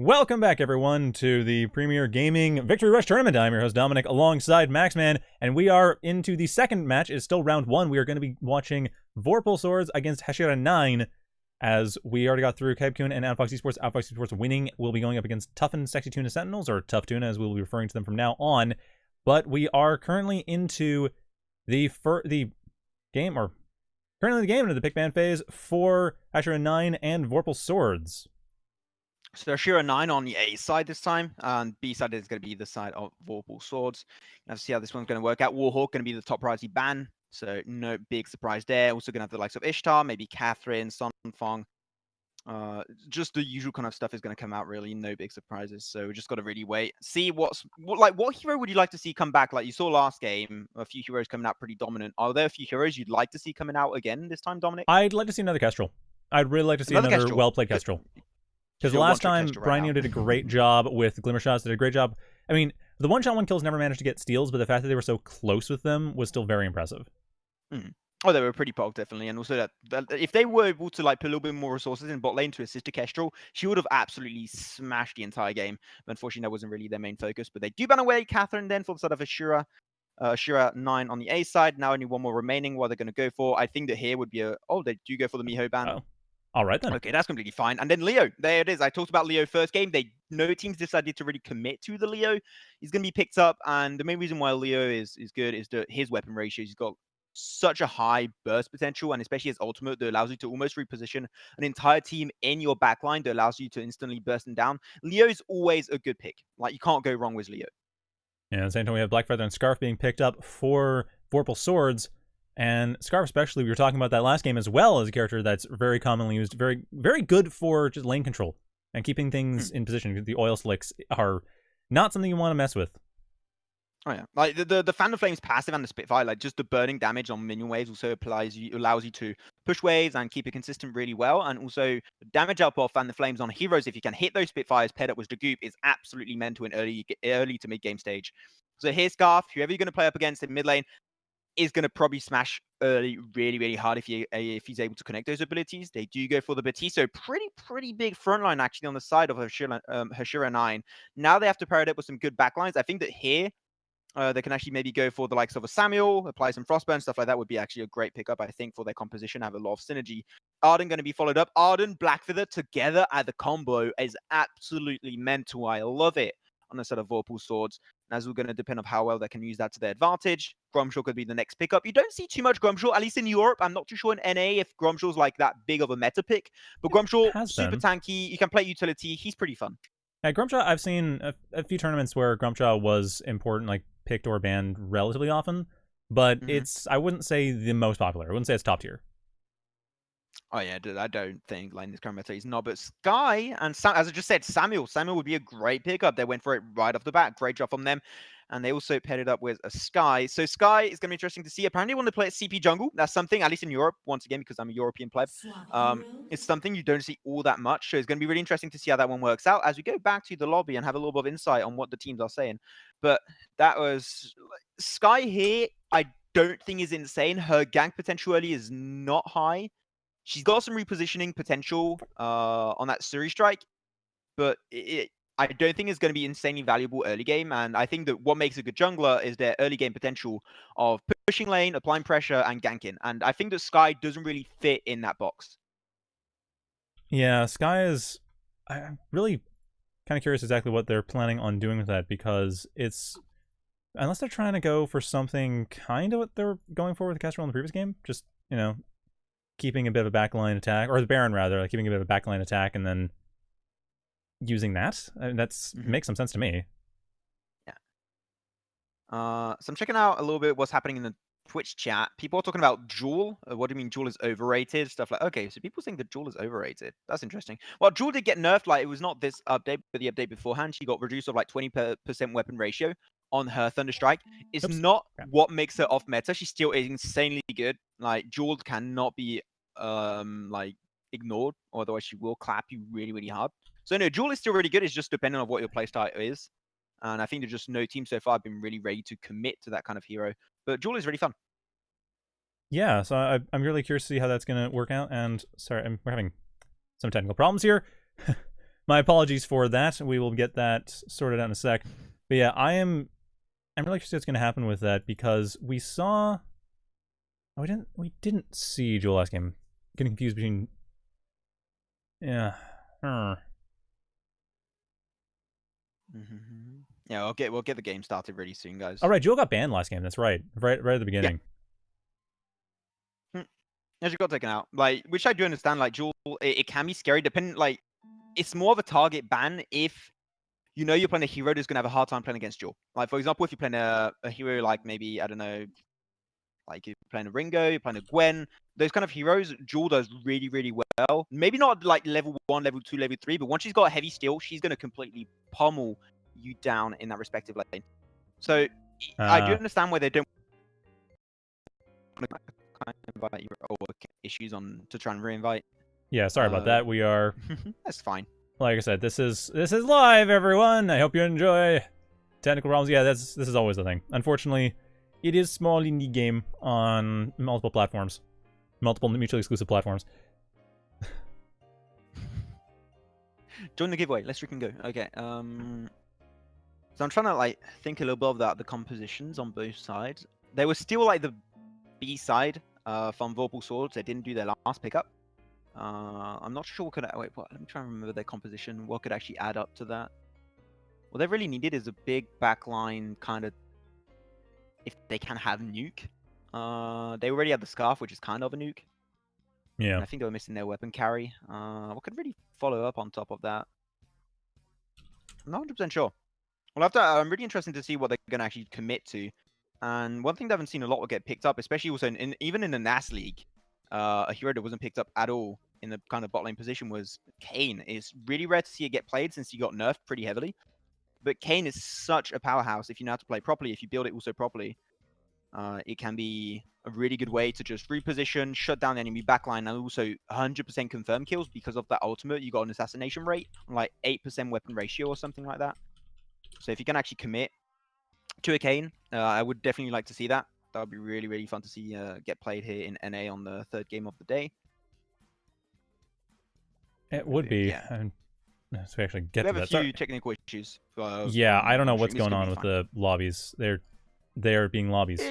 Welcome back, everyone, to the Premier Gaming Victory Rush Tournament. I'm your host, Dominic, alongside Maxman, and we are into the second match. It's still round one. We are going to be watching Vorpal Swords against Shura 9, as we already got through Cabe Coon and Outfox Esports. Outfox Esports winning will be going up against Tough and Sexy Tuna Sentinels, or Tough Tuna, as we'll be referring to them from now on. But we are currently into the game into the pick ban phase for Shura 9 and Vorpal Swords. So Shura 9 on the A side this time, and B side is going to be the side of Vorpal Swords. Let's see how this one's going to work out. Warhawk going to be the top priority ban, so no big surprise there. Also going to have the likes of Ishtar, maybe Catherine, Sunfong. Just the usual kind of stuff is going to come out, really. No big surprises. So we just got to really wait. See what hero would you like to see come back? Like you saw last game, a few heroes coming out pretty dominant. Are there a few heroes you'd like to see coming out again this time, Dominic? I'd like to see another Kestrel. I'd really like to see another well-played Kestrel. Because last time, Brino did a great job with Glimmer Shots, did a great job. I mean, the one-shot one kills never managed to get steals, but the fact that they were so close with them was still very impressive. Oh, they were pretty pog, definitely. And also that if they were able to like put a little bit more resources in bot lane to assist to Kestrel, she would have absolutely smashed the entire game. But unfortunately, that wasn't really their main focus. But they do ban away Catherine then for the sort of a Shura 9 on the A side. Now only one more remaining. What they're going to go for, I think that here would be they do go for the Miho ban. Oh. All right, then. Okay, that's completely fine. And then Leo, there it is. I talked about Leo first game. No teams decided to really commit to the Leo. He's going to be picked up, and the main reason why Leo is good is that his weapon ratios. He's got such a high burst potential, and especially his ultimate that allows you to almost reposition an entire team in your backline that allows you to instantly burst them down. Leo is always a good pick. Like, you can't go wrong with Leo. Yeah, at the same time, we have Black Feather and Scarf being picked up for Vorpal Swords. And Scarf especially, we were talking about that last game as well, as a character that's very commonly used, very, very good for just lane control and keeping things in position. The oil slicks are not something you want to mess with. Oh yeah, like the Fan of Flames passive and the Spitfire, like just the burning damage on minion waves also allows you to push waves and keep it consistent really well. And also the damage up off Fan the Flames on heroes, if you can hit those Spitfires paired up with the Goop, is absolutely meant to an early to mid game stage. So here's Scarf, whoever you're going to play up against in mid lane is going to probably smash early really, really hard if he's able to connect those abilities. They do go for the Batiso. Pretty big front line actually on the side of Shura 9. Now they have to pair it up with some good backlines. I think that here they can actually maybe go for the likes of a Samuel, apply some Frostburn, stuff like that would be actually a great pickup, I think, for their composition, have a lot of synergy. Arden going to be followed up. Arden, Blackfeather together at the combo is absolutely mental. I love it on a set of Vorpal Swords. And as we're going to depend on how well they can use that to their advantage. Grumshaw could be the next pickup. You don't see too much Grumshaw, at least in Europe. I'm not too sure in NA if Grumshaw's like that big of a meta pick. But Grumshaw, super tanky. You can play utility. He's pretty fun. Yeah, Grumshaw, I've seen a few tournaments where Grumshaw was important, like picked or banned relatively often. But I wouldn't say the most popular. I wouldn't say it's top tier. Oh yeah, I don't think like this current meta is not. But Sky and Sam, as I just said, Samuel would be a great pickup. They went for it right off the bat. Great job from them. And they also paired it up with a Sky. So Sky is going to be interesting to see. Apparently, they want to play at CP Jungle. That's something, at least in Europe, once again, because I'm a European pleb. It's something you don't see all that much. So it's going to be really interesting to see how that one works out as we go back to the lobby and have a little bit of insight on what the teams are saying. But that was Sky here. I don't think is insane. Her gank potential early is not high. She's got some repositioning potential on that Suri strike, but I don't think it's going to be insanely valuable early game. And I think that what makes a good jungler is their early game potential of pushing lane, applying pressure, and ganking. And I think that Sky doesn't really fit in that box. Yeah, Sky is... I'm really kind of curious exactly what they're planning on doing with that, because it's... Unless they're trying to go for something kind of what they were going for with the Kestrel in the previous game, just, keeping a bit of a backline attack, or the Baron rather, like keeping a bit of a backline attack and then using that. I mean, that's makes some sense to me. Yeah. So I'm checking out a little bit what's happening in the Twitch chat. People are talking about Jewel. What do you mean Jewel is overrated? Stuff like, okay, so people think that Jewel is overrated. That's interesting. Well, Jewel did get nerfed. Like, it was not this update, but the update beforehand. She got reduced of like 20% weapon ratio on her Thunderstrike. It's not what makes her off meta. She still is insanely good. Like, Jewel cannot be like ignored, or otherwise she will clap you really, really hard. So no, Jewel is still really good. It's just depending on what your playstyle is. And I think there's just no team so far have been really ready to commit to that kind of hero. But Jewel is really fun. Yeah, so I'm really curious to see how that's going to work out. And sorry, we're having some technical problems here. My apologies for that. We will get that sorted out in a sec. But yeah, I'm really interested what's going to happen with that because we saw. Oh, we didn't see Jewel last game. Getting confused between. Yeah. Yeah, we'll get the game started really soon, guys. All right, Jewel got banned last game. That's right. Right at the beginning. Yeah. She got taken out. Like, which I do understand. Like, Jewel, it can be scary. Depending, like, it's more of a target ban if you know you're playing a hero that's gonna have a hard time playing against Jewel. Like, for example, if you're playing a hero like maybe, I don't know, like you're playing a Ringo, you're playing a Gwen, those kind of heroes, Jewel does really, really well. Maybe not like level 1, level 2, level 3, but once she's got a heavy steel, she's gonna completely pummel you down in that respective lane. So I do understand why they don't want to kind of invite you or issues on to try and reinvite. Yeah, sorry about that. We are. That's fine. Like I said, this is live, everyone. I hope you enjoy. Technical problems, yeah, this is always the thing. Unfortunately, it is small indie game on multiple platforms, multiple mutually exclusive platforms. Join the giveaway. Let's freaking go. Okay. So I'm trying to like think a little bit about the compositions on both sides. They were still like the B side from Vorpal Swords. They didn't do their last pickup. I'm not sure what could. Wait, what? Let me try and remember their composition. What could actually add up to that? What they really needed is a big backline kind of. If they can have nuke. They already had the scarf, which is kind of a nuke. Yeah. And I think they were missing their weapon carry. What could really follow up on top of that? I'm not 100% sure. Well, I'm really interested to see what they're going to actually commit to. And one thing that I haven't seen a lot will get picked up, especially also even in the NAS League, a hero that wasn't picked up at all in the kind of bot lane position was Kayn. It's really rare to see it get played since he got nerfed pretty heavily. But Kayn is such a powerhouse if you know how to play properly, if you build it also properly. It can be a really good way to just reposition, shut down the enemy backline, and also 100% confirm kills because of that ultimate. You got an assassination rate on like 8% weapon ratio or something like that. So if you can actually commit to a Kayn, I would definitely like to see that. That would be really, really fun to see get played here in NA on the third game of the day. It would be. Yeah. So we actually get we to have that. a few technical issues. Yeah, I don't know what's going on with the lobbies. They're being lobbies.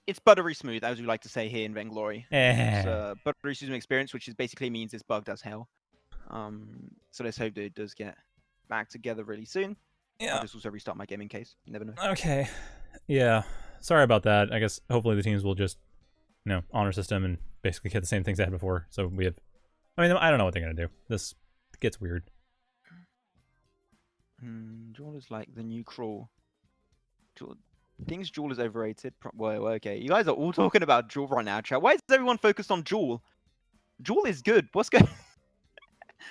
It's buttery smooth, as we like to say here in Vainglory. It's buttery smooth experience, which is basically means it's bugged as hell. So let's hope that it does get back together really soon. Yeah. I'll just also restart my game in case. You never know. Okay. Yeah. Sorry about that. I guess hopefully the teams will just, honor system and basically get the same things they had before. So we have. I mean, I don't know what they're gonna do. This gets weird. Jewel is like the new Crawl. Thinks Jewel is overrated. Well, okay. You guys are all talking about Jewel right now, chat. Why is everyone focused on Jewel? Jewel is good. What's going?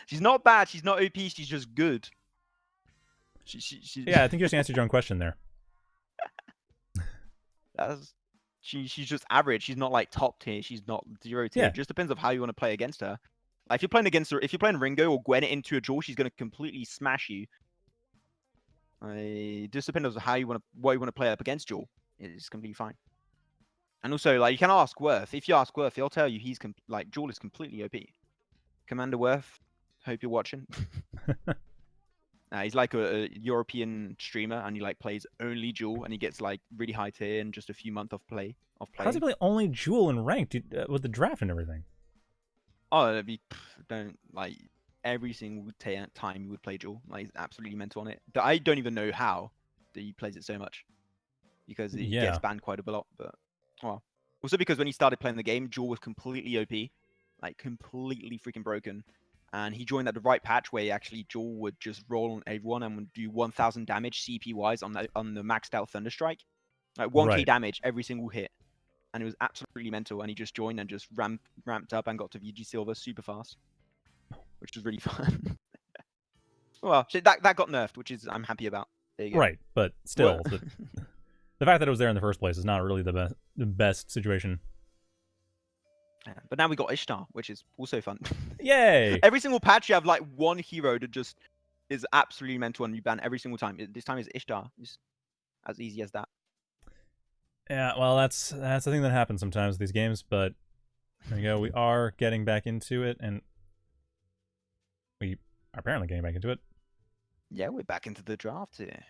She's not bad. She's not OP. She's just good. Yeah, I think you just answered your own question there. She's just average. She's not like top tier. She's not 0 tier. Yeah. It just depends on how you want to play against her. Like, if you're playing against her, if you're playing Ringo or Gwen into a Jewel, she's going to completely smash you. It just depends on what you want to play up against Jewel. It's completely fine. And also, like, you can ask Worth. If you ask Worth, he'll tell you Jewel is completely OP. Commander Worth, hope you're watching. He's like a European streamer, and he like plays only Jewel, and he gets like really high tier in just a few months of play. How does he play only Jewel in ranked with the draft and everything? Oh, it'd be every single time he would play Jewel. Like, he's absolutely mental on it. I don't even know how that he plays it so much because he gets banned quite a lot. But well, also because when he started playing the game, Jewel was completely OP, like completely freaking broken. And he joined at the right patch where actually Jewel would just roll on everyone and would do 1,000 damage CP wise on the maxed out Thunderstrike, like 1k damage every single hit. And it was absolutely mental. And he just joined and just ramped up and got to VG Silver super fast, which was really fun. Well, that got nerfed, which is I'm happy about. There you go. Right, but still, the fact that it was there in the first place is not really the best situation. Yeah, but now we got Ishtar, which is also fun. Yay! Every single patch you have like one hero that just is absolutely mental and you ban every single time. This time is Ishtar. It's as easy as that. Yeah, well, that's the thing that happens sometimes with these games, but there you go. We are getting back into it, and we apparently getting back into it. Yeah, we're back into the draft here.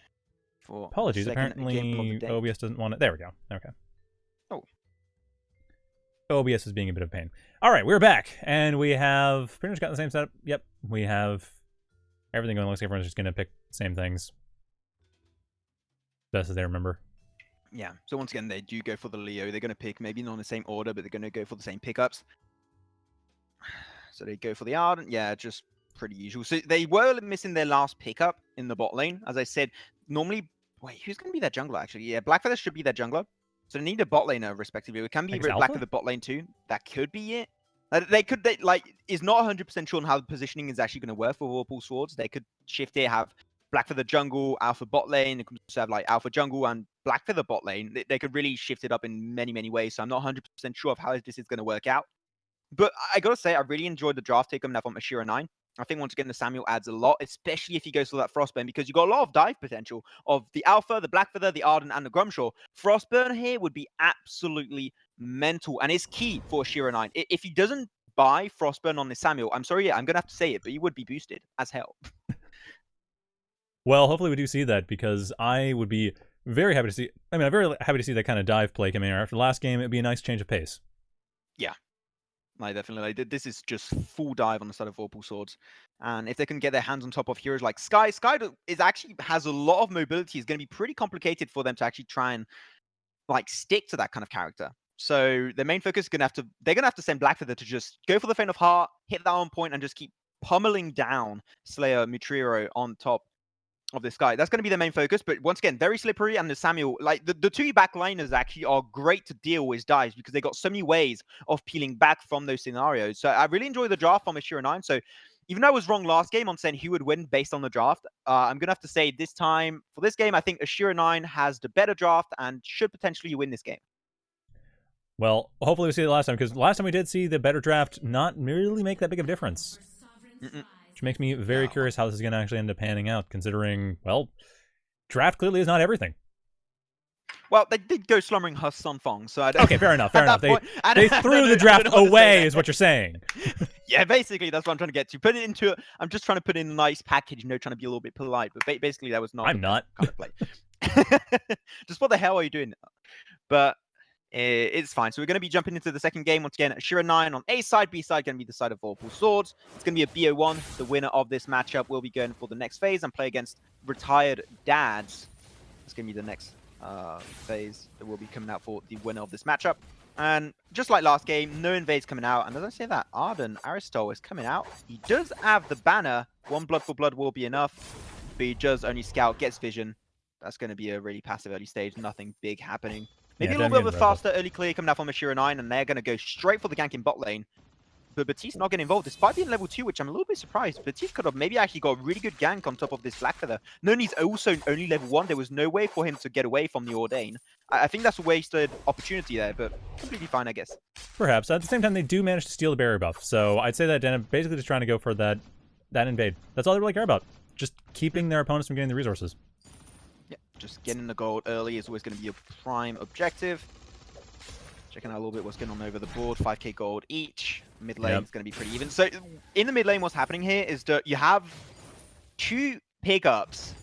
For Apologies, the second game of apparently the day. OBS doesn't want it. There we go. Okay. Oh. OBS is being a bit of a pain. All right, we're back, and we have pretty much got the same setup. Yep, we have everything going. Looks like everyone's just going to pick the same things. Best as they remember. Yeah, so once again, they do go for the Leo. They're going to pick, maybe not in the same order, but they're going to go for the same pickups. So they go for the Ardent. Yeah, just pretty usual. So they were missing their last pickup in the bot lane. As I said, normally... Wait, who's going to be their jungler, actually? Yeah, Blackfeather should be their jungler. So they need a bot laner, respectively. It can be Blackfeather bot lane, too. That could be it. Is not 100% sure on how the positioning is actually going to work for Vorpal Swords. They could shift it, have Blackfeather jungle, Alpha bot lane. They could also have, like, Alpha jungle and Blackfeather bot lane. They could really shift it up in many, many ways. So I'm not 100% sure of how this is going to work out. But I got to say, I really enjoyed the draft take coming out from Shura 9. I think once again, the Samuel adds a lot, especially if he goes for that Frostburn, because you've got a lot of dive potential of the Alpha, the Blackfeather, the Ardent, and the Grumshaw. Frostburn here would be absolutely mental, and it's key for Shura 9. If he doesn't buy Frostburn on this Samuel, I'm sorry, I'm going to have to say it, but he would be boosted as hell. Well, hopefully we do see that, because I would be very happy to see... I mean, I'm very happy to see that kind of dive play coming here. After the last game, it'd be a nice change of pace. Yeah. Like, definitely. Like, this is just full dive on the side of Vorpal Swords. And if they can get their hands on top of heroes like Sky, is actually has a lot of mobility. It's going to be pretty complicated for them to actually try and, like, stick to that kind of character. So their main focus is going to have to... They're going to have to send Blackfeather to just go for the Feint of Heart, hit that on point, and just keep pummeling down Slayer Mutriro on top of this guy. That's going to be the main focus, but once again, very slippery, and the Samuel, like, the two backliners actually are great to deal with dives because they got so many ways of peeling back from those scenarios. So I really enjoy the draft from Shura 9. So even though I was wrong last game on saying who would win based on the draft, I'm going to have to say this time, for this game, I think Shura 9 has the better draft and should potentially win this game. Well, hopefully we see it last time, because last time we did see the better draft not really make that big of a difference. Which makes me very curious how this is going to actually end up panning out, considering, well, draft clearly is not everything. Well, they did go Slumbering Husk on Fong, so I don't... Okay, fair enough, fair enough. They threw the draft away, is what you're saying. Yeah, basically, that's what I'm trying to get to. Put it into... I'm just trying to put in a nice package, you know, trying to be a little bit polite, but basically that was not... I'm not. Kind of play. Just what the hell are you doing? But... it's fine. So we're going to be jumping into the second game once again. Shura 9 on A side, B side going to be the side of Vorpal Swords. It's going to be a BO1. The winner of this matchup will be going for the next phase and play against Retired Dads. It's going to be the next phase that will be coming out for the winner of this matchup. And just like last game, no invades coming out. And as I say that, Arden Aristol is coming out. He does have the banner. 1 blood for blood will be enough. But he does only scout, gets vision. That's going to be a really passive early stage. Nothing big happening. Maybe a little bit of a faster early clear coming out from Shura 9, and they're going to go straight for the gank in bot lane. But Batiste not getting involved, despite being level 2, which I'm a little bit surprised. Batiste could have maybe actually got a really good gank on top of this Blackfeather. Noni's also only level 1. There was no way for him to get away from the Ordain. I think that's a wasted opportunity there, but completely fine, I guess. Perhaps. At the same time, they do manage to steal the barrier buff. So I'd say that they're basically just trying to go for that invade. That's all they really care about. Just keeping their opponents from getting the resources. Yeah, just getting the gold early is always going to be a prime objective. Checking out a little bit what's going on over the board. 5k gold each. Mid lane is going to be pretty even. So in the mid lane, what's happening here is that you have 2 pickups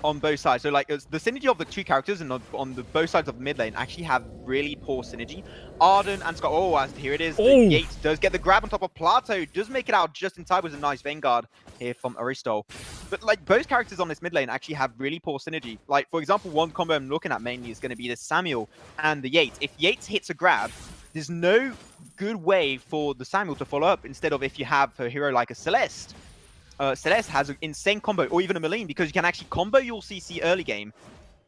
on both sides. So like the synergy of the 2 characters and on the both sides of the mid lane actually have really poor synergy. Arden and Scott. Oh, here it is. The Yates does get the grab on top of Plato. Does make it out just in time with a nice Vanguard here from Aristol. But like both characters on this mid lane actually have really poor synergy. Like for example, one combo I'm looking at mainly is going to be the Samuel and the Yates. If Yates hits a grab, there's no good way for the Samuel to follow up. Instead of if you have a hero like a Celeste. Celeste has an insane combo, or even a Maline, because you can actually combo your CC early game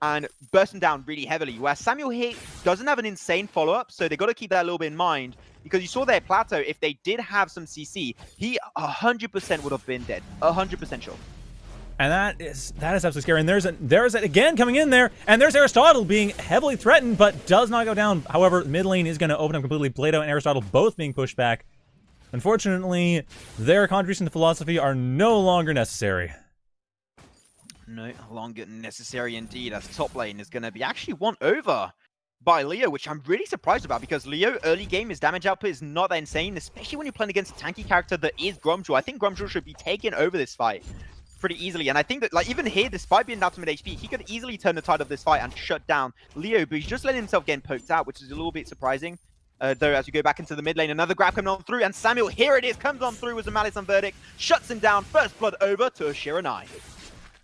and burst them down really heavily. Whereas Samuel here doesn't have an insane follow-up, so they've got to keep that a little bit in mind. Because you saw their Plateau, if they did have some CC, he 100% would have been dead. 100% sure. And that is absolutely scary. And there's it again coming in there, and there's Aristotle being heavily threatened, but does not go down. However, mid lane is going to open up completely. Plato and Aristotle both being pushed back. Unfortunately, their contributions to philosophy are no longer necessary. No longer necessary indeed, as top lane is going to be actually won over by Leo, which I'm really surprised about because Leo early game, his damage output is not that insane, especially when you're playing against a tanky character that is Grumjaw. I think Grumjaw should be taking over this fight pretty easily, and I think that like even here, despite being down to mid HP, he could easily turn the tide of this fight and shut down Leo, but he's just letting himself get poked out, which is a little bit surprising. Though as we go back into the mid lane, another grab coming on through, and Samuel, here it is, comes on through with the Malice and Verdict, shuts him down, first blood over to Shura 9.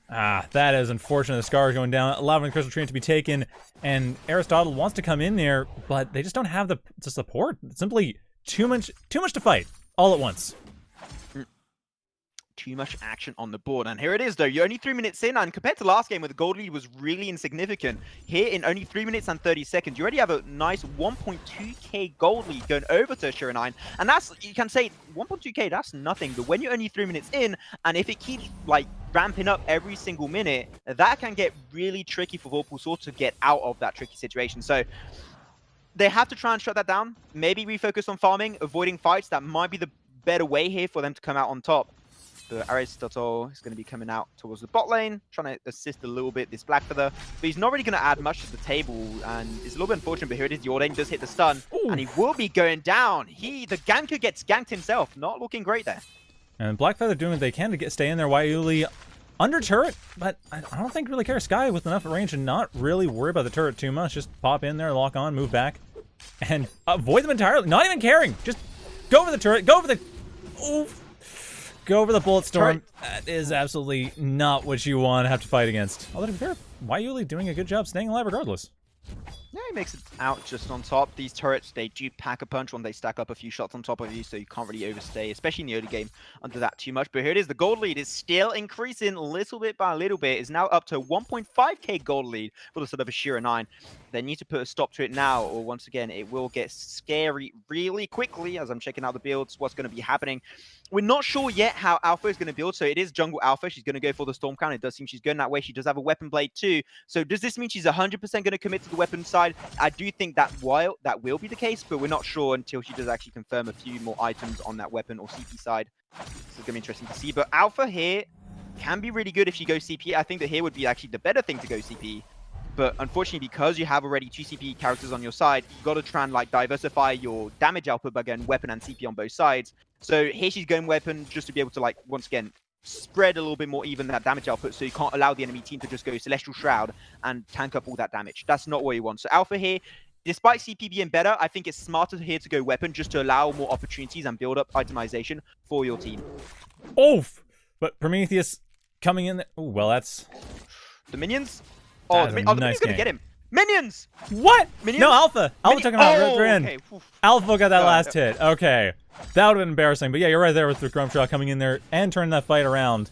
Ah, that is unfortunate. The Scar is going down, allowing the Crystal Treant to be taken, and Aristotle wants to come in there, but they just don't have the support. It's simply too much to fight all at once. Too much action on the board, and here it is though. You're only 3 minutes in, and compared to last game where the gold lead was really insignificant, here in only 3 minutes and 30 seconds, you already have a nice 1.2k gold lead going over to Shura 9, and that's, you can say 1.2k, that's nothing, but when you're only 3 minutes in, and if it keeps like ramping up every single minute, that can get really tricky for Vorpal Sword to get out of that tricky situation. So they have to try and shut that down, maybe refocus on farming, avoiding fights. That might be the better way here for them to come out on top. But Aristotle is going to be coming out towards the bot lane, trying to assist a little bit this Blackfeather. But he's not really going to add much to the table, and it's a little bit unfortunate, but here it is. The Ordain does hit the stun, and he will be going down. The ganker gets ganked himself. Not looking great there. And Blackfeather doing what they can to stay in there. Waiuli under turret, but I don't think really cares. Sky with enough range and not really worry about the turret too much. Just pop in there, lock on, move back, and avoid them entirely. Not even caring. Just go for the turret, go for the... Oof. Go over the Bullet Storm. That is absolutely not what you want to have to fight against. Although to be fair, Waiuli doing a good job staying alive regardless. Yeah, he makes it out just on top. These turrets, they do pack a punch when they stack up a few shots on top of you, so you can't really overstay, especially in the early game, under that too much. But here it is. The gold lead is still increasing little bit by little bit. It's now up to 1.5k gold lead for the sort of a Shura 9. They need to put a stop to it now, or once again, it will get scary really quickly as I'm checking out the builds, what's going to be happening. We're not sure yet how Alpha is going to build, so it is jungle Alpha. She's going to go for the Storm Crown. It does seem she's going that way. She does have a Weapon Blade too. So does this mean she's 100% going to commit to the weapon side? I do think that while that will be the case, but we're not sure until she does actually confirm a few more items on that weapon or CP side. This is going to be interesting to see. But Alpha here can be really good if she goes CP. I think that here would be actually the better thing to go CP. But unfortunately, because you have already 2 CP characters on your side, you've got to try and like diversify your damage output by going weapon and CP on both sides. So here she's going weapon just to be able to like, once again, spread a little bit more even that damage output, so you can't allow the enemy team to just go Celestial Shroud and tank up all that damage. That's not what you want. So Alpha here, despite CP being better, I think it's smarter here to go weapon just to allow more opportunities and build up itemization for your team. Oof! But Prometheus coming in there. Ooh, well, that's... The minions? Oh, the minions gonna get him. Minions! What? Minions? No, Alpha. Alpha took him out. Okay. Alpha got that last hit. Okay. That would have been embarrassing. But yeah, you're right there with the Grumjaw coming in there and turning that fight around.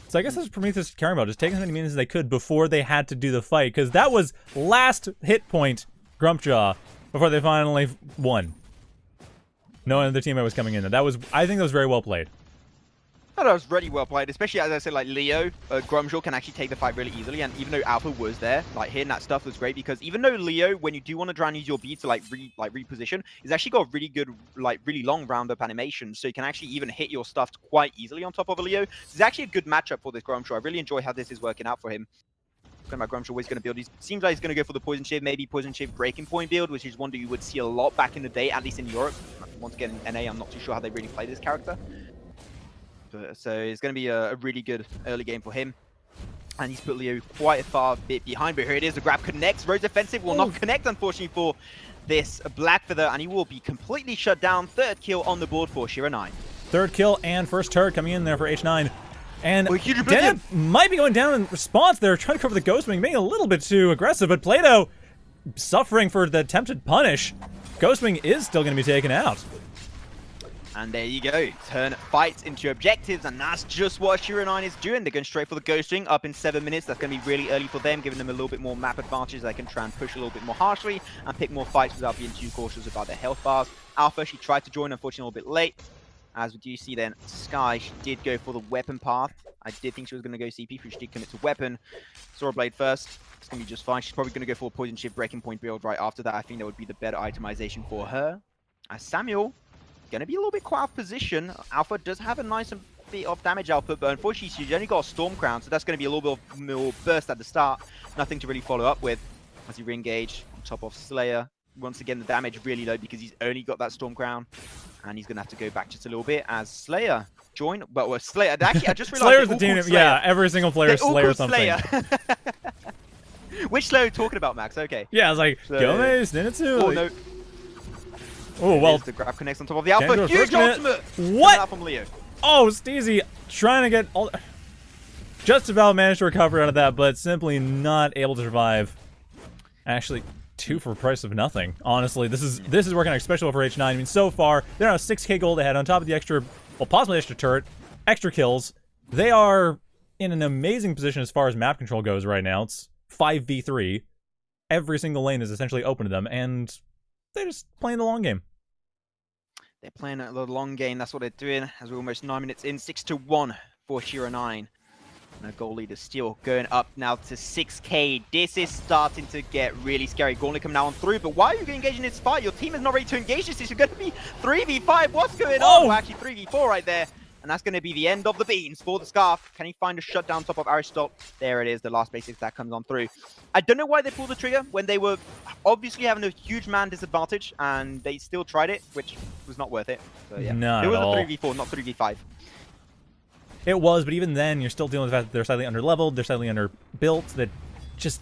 So I guess that's what Prometheus is caring about. Just taking as many minions as they could before they had to do the fight. Because that was last hit point Grumjaw before they finally won. No other teammate was coming in there. That was, I think that was very well played. That was really well played, especially as I said, like Leo, Grumjaw can actually take the fight really easily, and even though Alpha was there, like hitting that stuff was great because even though Leo, when you do want to try and use your B to like reposition, he's actually got really good, like really long round-up animation, so you can actually even hit your stuff quite easily on top of a Leo. This is actually a good matchup for this Grumjaw. I really enjoy how this is working out for him. My Grumjaw is going to build. He seems like he's going to go for the Poison Shiv, maybe Poison Shiv Breaking Point build, which is one that you would see a lot back in the day, at least in Europe. Once again, in NA, I'm not too sure how they really play this character. So it's going to be a really good early game for him. And he's put Leo quite a far bit behind, but here it is. The grab connects. Rose Offensive will not connect, unfortunately, for this Blackfeather, and he will be completely shut down. 3rd kill on the board for Shura 9. 3rd kill and first turret coming in there for H9. And Deneb might be going down in response there, trying to cover the Ghostwing, being a little bit too aggressive, but Plato suffering for the attempted punish. Ghostwing is still going to be taken out. And there you go. Turn fights into objectives, and that's just what Shura 9 is doing. They're going straight for the Ghostwing up in 7 minutes. That's going to be really early for them, giving them a little bit more map advantage. They can try and push a little bit more harshly and pick more fights without being too cautious about their health bars. Alpha, she tried to join, unfortunately, a little bit late. As we do see then, Sky, she did go for the weapon path. I did think she was going to go CP, but she did commit to weapon. Sword Blade first. It's going to be just fine. She's probably going to go for a Poison Shiv Breaking Point build right after that. I think that would be the better itemization for her. As Samuel, going to be a little bit quite out of position. Alpha does have a nice bit of damage output, but unfortunately she's only got a Storm Crown, so that's going to be a little bit of more burst at the start. Nothing to really follow up with. as he re-engage on top of Slayer. Once again, the damage really low because he's only got that Storm Crown. And he's going to have to go back just a little bit as Slayer join. But well, Slayer, actually, I just realized Slayer's the team. Yeah, every single player is Slayer something. Slayer. Which Slayer are you talking about, Max? Okay. Yeah, I was like, so, Gomez, Zenitsu. Oh, like... no. Oh, well. The grab connects on top of the Alpha. Huge ultimate! What? From Leo. Oh, Steezy trying to get all... Just about managed to recover out of that, but simply not able to survive. Actually, 2 for the price of nothing. Honestly, this is working out especially for H9. I mean, so far, they're now 6k gold ahead on top of the extra, well, possibly extra turret, extra kills. They are in an amazing position as far as map control goes right now. It's 5v3. Every single lane is essentially open to them, and they're just playing the long game. They're playing the long game. That's what they're doing. As we're almost 9 minutes in, 6-1 for Shura 9. And a goal leader still going up now to 6k. This is starting to get really scary. Gauntlet coming now on through, but why are you engaging in this fight? Your team is not ready to engage this. This is going to be 3v5. What's going on? Well, actually 3v4 right there. And that's going to be the end of the beans for the Scarf. Can he find a shutdown on top of Aristotle? There it is, the last basics that comes on through. I don't know why they pulled the trigger when they were obviously having a huge man disadvantage, and they still tried it, which was not worth it. So yeah, not it was at all. a 3v4, not 3v5. It was, but even then, you're still dealing with the fact that they're slightly under-leveled, they're slightly under-built, that just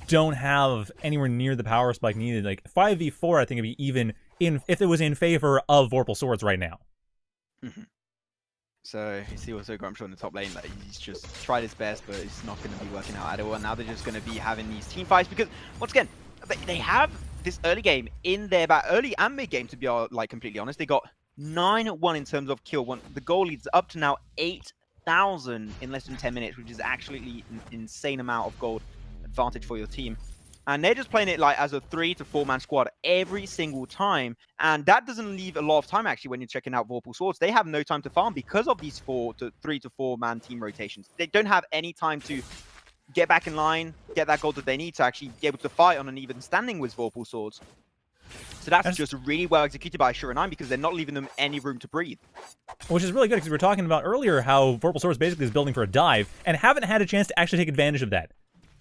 don't have anywhere near the power spike needed. Like, 5v4, I think, would be even if it was in favor of Vorpal Swords right now. Mm-hmm. So, you see also Grumshaw in the top lane, like, he's just tried his best, but it's not going to be working out at all. And now they're just going to be having these team fights, because, once again, they have this early game in their early and mid game, to be like completely honest. They got 9-1 in terms of kill. The goal leads up to now 8,000 in less than 10 minutes, which is actually an insane amount of gold advantage for your team. And they're just playing it like as a 3 to 4 man squad every single time. And that doesn't leave a lot of time actually when you're checking out Vorpal Swords. They have no time to farm because of these 3 to 4 man team rotations. They don't have any time to get back in line, get that gold that they need to actually be able to fight on an even standing with Vorpal Swords. So that's just really well executed by Shura 9 because they're not leaving them any room to breathe. Which is really good because we were talking about earlier how Vorpal Swords basically is building for a dive and haven't had a chance to actually take advantage of that.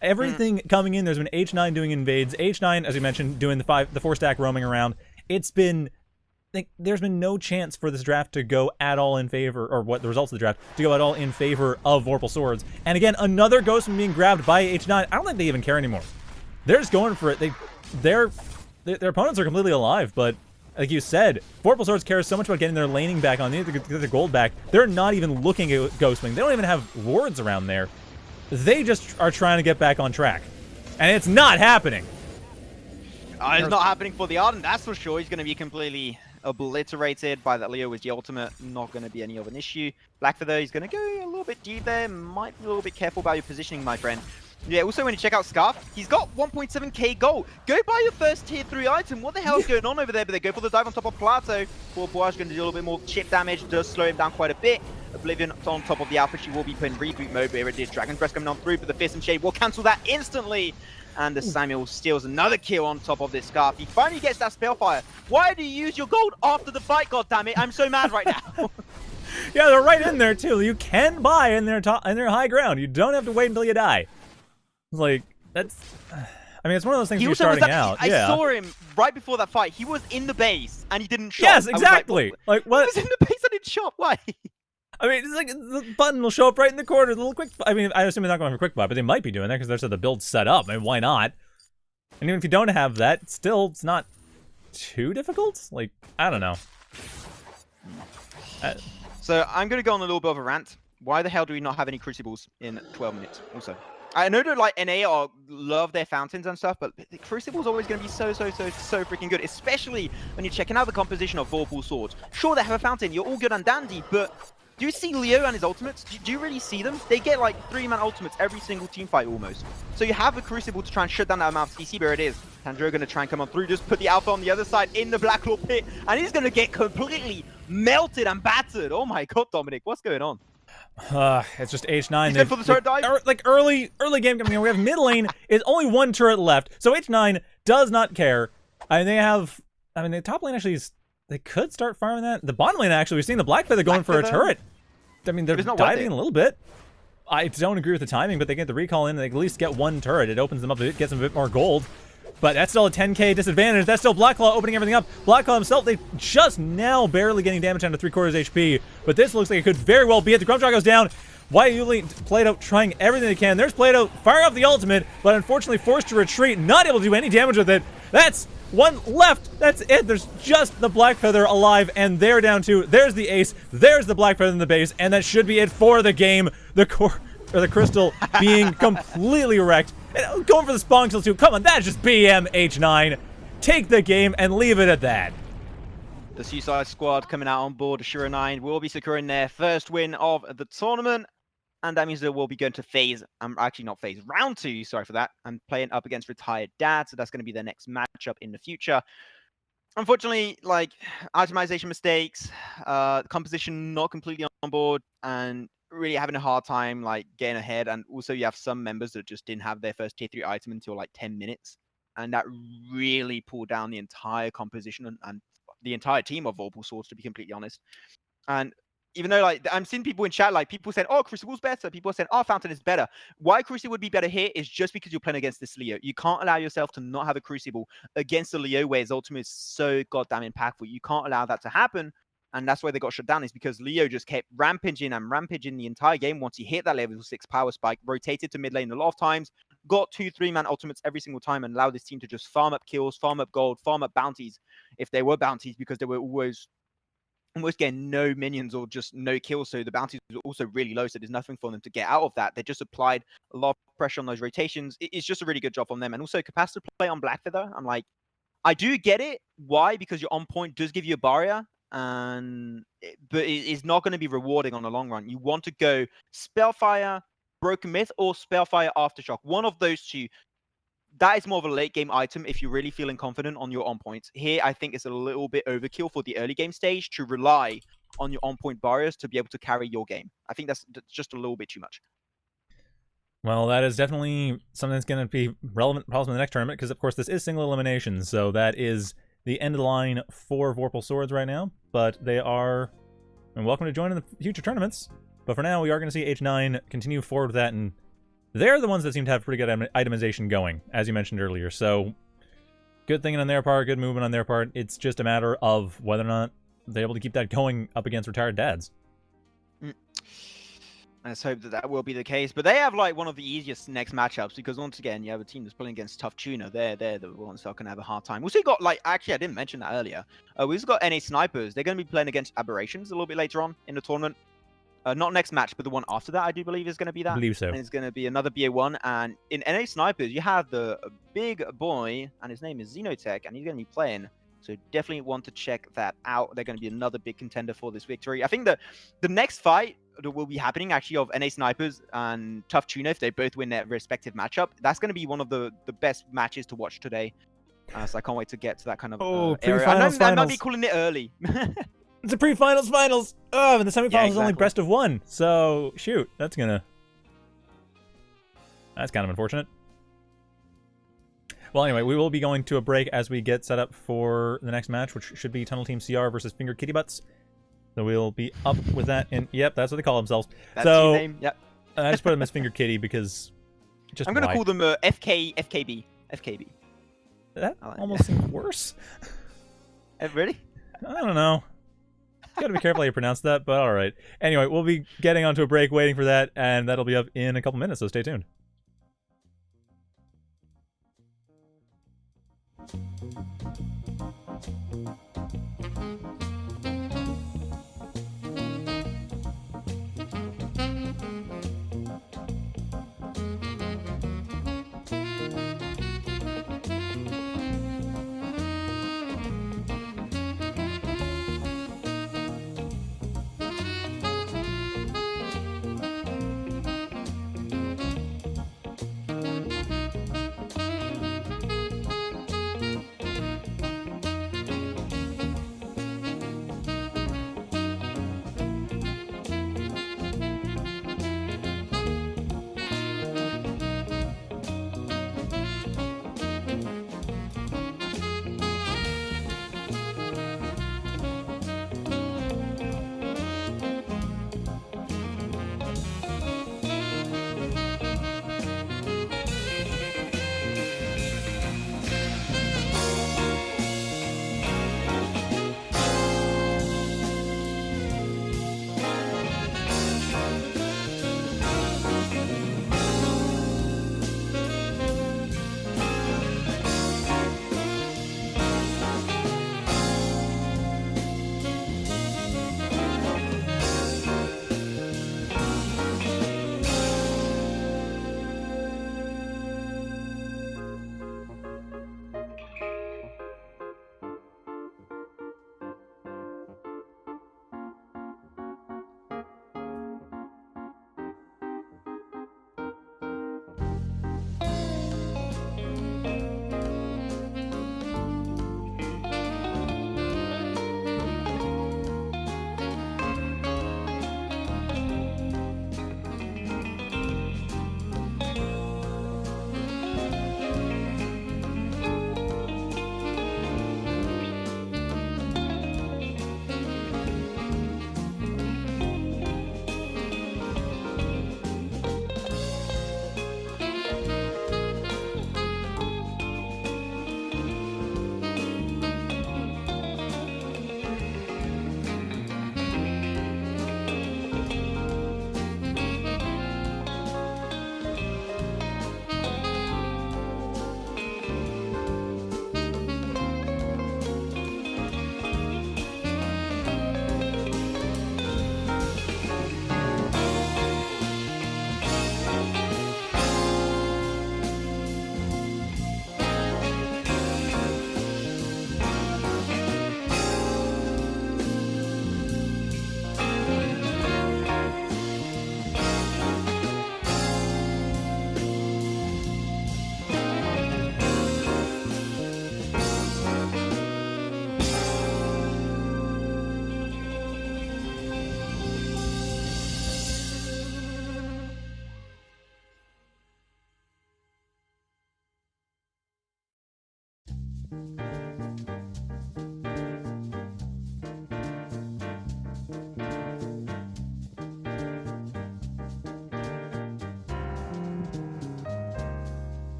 Everything coming in, there's been H9 doing invades, H9, as we mentioned, doing the 4-stack roaming around. It's been, like, there's been no chance for this draft to go at all in favor, or what the results of the draft, to go at all in favor of Vorpal Swords. And again, another Ghost being grabbed by H9. I don't think they even care anymore. They're just going for it. Their opponents are completely alive, but like you said, Vorpal Swords cares so much about getting their laning back on. They need to get their gold back. They're not even looking at Ghostwing. They don't even have wards around there. They just are trying to get back on track. And it's not happening. It's not happening for the Ardent, that's for sure. He's going to be completely obliterated by that Leo with the ultimate. Not going to be any of an issue. Blackford, though, he's going to go a little bit deep there. Might be a little bit careful about your positioning, my friend. Yeah, also when you check out Scarf, he's got 1.7k gold. Go buy your first tier 3 item. What the hell is going on over there? But they go for the dive on top of Plato. Poor Boaz going to do a little bit more chip damage. Does slow him down quite a bit. Oblivion on top of the Alpha. She will be put in reboot mode where it is. Dragon's Breath coming on through, but the Fearsome Shade will cancel that instantly. And the Samuel steals another kill on top of this Scarf. He finally gets that Spellfire. Why do you use your gold after the fight, goddammit? I'm so mad right now. Yeah, they're right in there too. You can buy in their high ground. You don't have to wait until you die. Like, that's... I mean, it's one of those things you're starting out. I saw him right before that fight. He was in the base, and he didn't shop. Yes, exactly. Like, what? He was in the base and didn't shop. Why? I mean, it's like the button will show up right in the corner. The little quick... I mean, I assume they're not going for quick buy, but they might be doing that because there's the build set up. I mean, why not? And even if you don't have that, still, it's not too difficult. Like, I don't know. So, I'm going to go on a little bit of a rant. Why the hell do we not have any Crucibles in 12 minutes also? I know that like NA love their fountains and stuff, but the Crucible's always going to be so freaking good, especially when you're checking out the composition of Vorpal Swords. Sure, they have a fountain, you're all good and dandy, but do you see Leo and his ultimates? Do you really see them? They get like 3-man ultimates every single team fight almost. So you have a Crucible to try and shut down that amount of CC, there it is. Tanjiro going to try and come on through, just put the Alpha on the other side in the Blacklaw pit, and he's going to get completely melted and battered. Oh my god, Dominic, what's going on? It's just H9. He's good for the turret dive? Like early game coming in. We have mid lane is only 1 turret left, so H9 does not care. I mean, they have. I mean, the top lane actually is. They could start farming that. The bottom lane actually, we've seen the Black Feather going for a turret. I mean, they're diving a little bit. I don't agree with the timing, but they get the recall in, and they at least get one turret. It opens them up, it gets them a bit more gold. But that's still a 10k disadvantage. That's still Blackclaw opening everything up. Blackclaw himself, they just now barely getting damage down to 3/4 HP. But this looks like it could very well be it. The Grumpjaw goes down. Yuli Play-Doh trying everything they can. There's Play-Doh firing off the ultimate, but unfortunately forced to retreat, not able to do any damage with it. That's one left. That's it. There's just the Black Feather alive, and they're down to. There's the ace. There's the Black Feather in the base, and that should be it for the game. The core or the crystal being completely wrecked. And going for the spawn kill too. Come on, that's just BMH9. Take the game and leave it at that. The Suicide Squad coming out on board. Shura 9 will be securing their first win of the tournament. And that means they will be going to phase, actually not phase, round 2, sorry for that, and playing up against Retired Dad, so that's going to be their next matchup in the future. Unfortunately, like, itemization mistakes, composition not completely on board, and really having a hard time, like, getting ahead, and also you have some members that just didn't have their first tier 3 item until, like, 10 minutes, and that really pulled down the entire composition and the entire team of Vorpal Swords, to be completely honest. And even though, like, I'm seeing people in chat, like, people saying, oh, Crucible's better. People are saying, oh, Fountain is better. Why Crucible would be better here is just because you're playing against this Leo. You can't allow yourself to not have a Crucible against the Leo where his ultimate is so goddamn impactful. You can't allow that to happen. And that's why they got shut down, is because Leo just kept rampaging and rampaging the entire game once he hit that level 6 power spike, rotated to mid lane a lot of times, got 2-3-man ultimates every single time, and allowed this team to just farm up kills, farm up gold, farm up bounties, if there were bounties, because they were almost getting no minions or just no kills, so the bounties were also really low, so there's nothing for them to get out of that. They just applied a lot of pressure on those rotations. It's just a really good job from them. And also capacitor play on Blackfeather, I'm like, I do get it. Why? Because your on point does give you a barrier, but it's not going to be rewarding on the long run. You want to go Spellfire, Broken Myth, or Spellfire Aftershock. One of those two. That is more of a late game item if you're really feeling confident on your on points. Here, I think it's a little bit overkill for the early game stage to rely on your on point barriers to be able to carry your game. I think that's just a little bit too much. Well, that is definitely something that's going to be relevant possibly in the next tournament, because of course this is single elimination, so that is the end of the line for Vorpal Swords right now. But they are welcome to join in the future tournaments. But for now, we are going to see H9 continue forward with that, and they're the ones that seem to have pretty good itemization going, as you mentioned earlier. So, good thinking on their part, good movement on their part. It's just a matter of whether or not they're able to keep that going up against Retired Dads. Let's hope that that will be the case. But they have, like, one of the easiest next matchups, because once again, you have a team that's playing against Tough Tuna. They're the ones that are going to have a hard time. We also got, like, actually, I didn't mention that earlier. We've also got NA Snipers. They're going to be playing against Aberrations a little bit later on in the tournament. Not next match, but the one after that, I do believe, is going to be that. I believe so. And it's going to be another BA1. And in NA Snipers, you have the big boy, and his name is Xenotech, and he's going to be playing. So definitely want to check that out. They're going to be another big contender for this victory. I think that the next fight that will be happening, actually, of NA Snipers and Tough Tuna, if they both win their respective matchup, that's going to be one of the best matches to watch today. So I can't wait to get to that kind of area. I might be calling it early. It's a pre-finals finals. Oh, and the semifinals yeah, is only best of 1. So shoot, that's kind of unfortunate. Well, anyway, we will be going to a break as we get set up for the next match, which should be Tunnel Team CR versus Finger Kitty Butts. So we'll be up with that. And yep, that's what they call themselves. That's your name. Yep. I just put them as Finger Kitty because I'm going to call them FKB. That almost seems worse. Really? I don't know. Gotta be careful how you pronounce that, but alright. Anyway, we'll be getting onto a break, waiting for that, and that'll be up in a couple minutes, so stay tuned.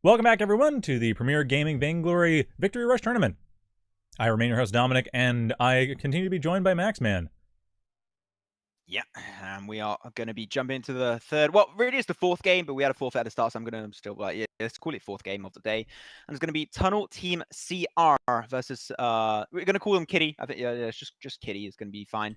Welcome back, everyone, to the Premier Gaming Vainglory Victory Rush Tournament. I remain your host, Dominic, and I continue to be joined by Maxman. Yeah, and we are going to be jumping into the third. Well, really, it's the fourth game, but we had a fourth at the start, so I'm going to still like, yeah, let's call it fourth game of the day. And it's going to be Tunnel Team CR versus we're going to call them Kitty. I think it's just Kitty. It's going to be fine,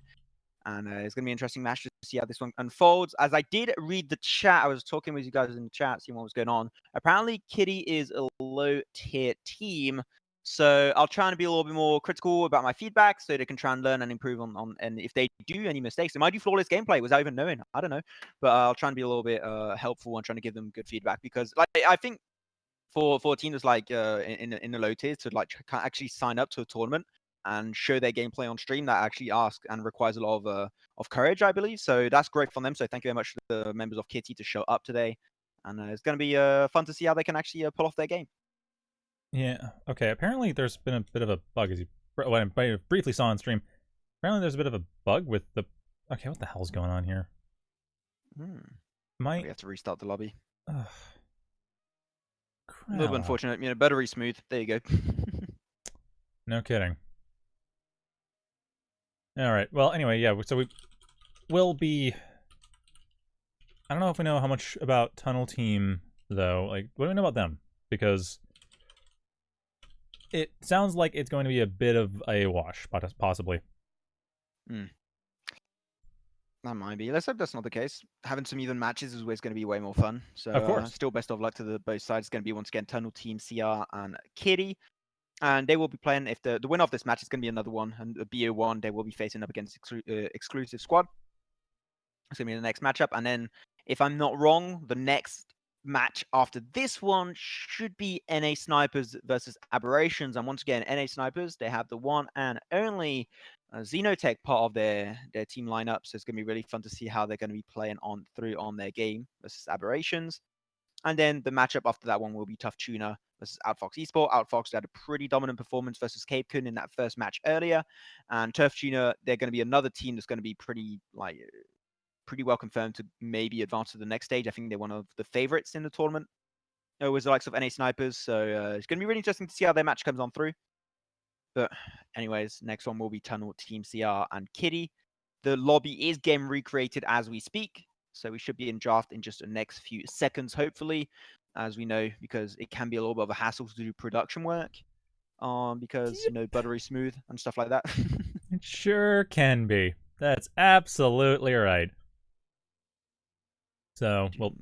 and it's going to be an interesting match to see how this one unfolds. As I did read the chat, I was talking with you guys in the chat, seeing what was going on. Apparently, Kitty is a low tier team. So I'll try and be a little bit more critical about my feedback so they can try and learn and improve on and if they do any mistakes, they might do flawless gameplay without even knowing. I don't know. But I'll try and be a little bit helpful and trying to give them good feedback because like I think for a team that's like in the low tiers to like actually sign up to a tournament and show their gameplay on stream that actually asks and requires a lot of courage, I believe. So that's great from them. So thank you very much to the members of Kitty to show up today. And it's going to be fun to see how they can actually pull off their game. Yeah. Okay. Apparently, there's been a bit of a bug, as you what I briefly saw on stream. Apparently, there's a bit of a bug with the. Okay, what the hell's going on here? We have to restart the lobby. Ugh. A little bit unfortunate. You know, buttery smooth. There you go. No kidding. All right. Well, anyway, yeah. So we will be. I don't know if we know how much about Tunnel Team though. Like, what do we know about them? Because it sounds like it's going to be a bit of a wash, possibly. That might be. Let's hope that's not the case. Having some even matches is always going to be way more fun. So, of course. Still best of luck to both sides. It's going to be once again Tunnel Team, CR, and Kitty. And they will be playing, if the winner of this match is going to be another one, and the BO1, they will be facing up against Exclusive Squad. It's going to be the next matchup. And then, if I'm not wrong, the next match after this one should be NA Snipers versus Aberrations. And once again, NA Snipers, they have the one and only Xenotech part of their team lineup. So it's going to be really fun to see how they're going to be playing on their game versus Aberrations. And then the matchup after that one will be Tough Tuna versus Outfox Esport. Outfox had a pretty dominant performance versus Cabe Coon in that first match earlier. And Tough Tuna, they're going to be another team that's going to be pretty well confirmed to maybe advance to the next stage. I think they're one of the favorites in the tournament with the likes of NA Snipers. So it's going to be really interesting to see how their match comes on through. But anyways, next one will be Tunnel Team CR and Kitty. The lobby is getting recreated as we speak. So we should be in draft in just the next few seconds, hopefully, as we know, because it can be a little bit of a hassle to do production work. Because, buttery smooth and stuff like that. It sure can be. That's absolutely right. So, well,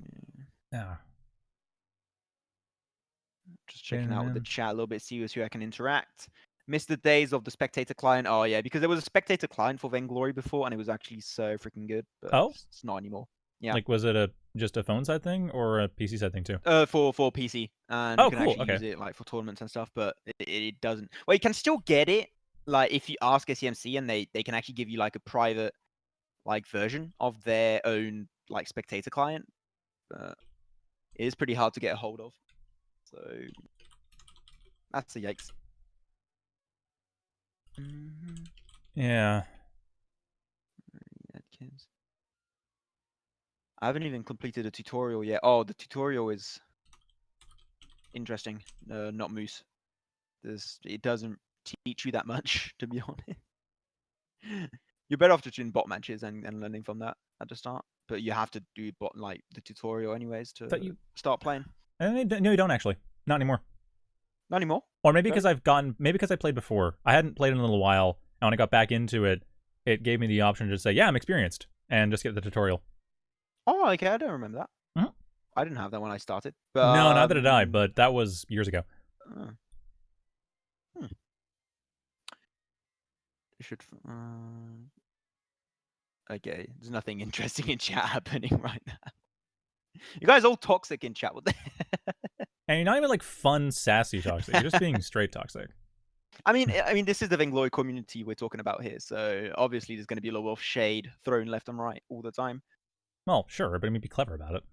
just checking out with the chat a little bit, see who I can interact. Missed the days of the spectator client. Oh yeah, because there was a spectator client for Vainglory before, and it was actually so freaking good. But it's not anymore. Yeah. Like, was it just a phone side thing or a PC side thing too? For PC, and you can actually use it like for tournaments and stuff. But it doesn't. Well, you can still get it. Like if you ask SCMC, and they can actually give you like a private version of their own spectator client. But it is pretty hard to get a hold of. So that's a yikes. Yeah. I haven't even completed a tutorial yet. Oh, the tutorial is interesting. Not Moose. It doesn't teach you that much, to be honest. You're better off just doing bot matches and learning from that at the start. But you have to do the tutorial anyways to start playing. No, you don't actually. Not anymore. Not anymore? Or maybe because I played before. I hadn't played in a little while, and when I got back into it, it gave me the option to just say, yeah, I'm experienced, and just get the tutorial. Oh, okay, I don't remember that. Mm-hmm. I didn't have that when I started. But, no, neither did I, but that was years ago. Okay, there's nothing interesting in chat happening right now. You guys are all toxic in chat. What the And you're not even fun, sassy toxic. You're just being straight toxic. I mean, this is the Vainglory community we're talking about here, so obviously there's going to be a little bit of shade thrown left and right all the time. Well, sure, but I mean, be clever about it.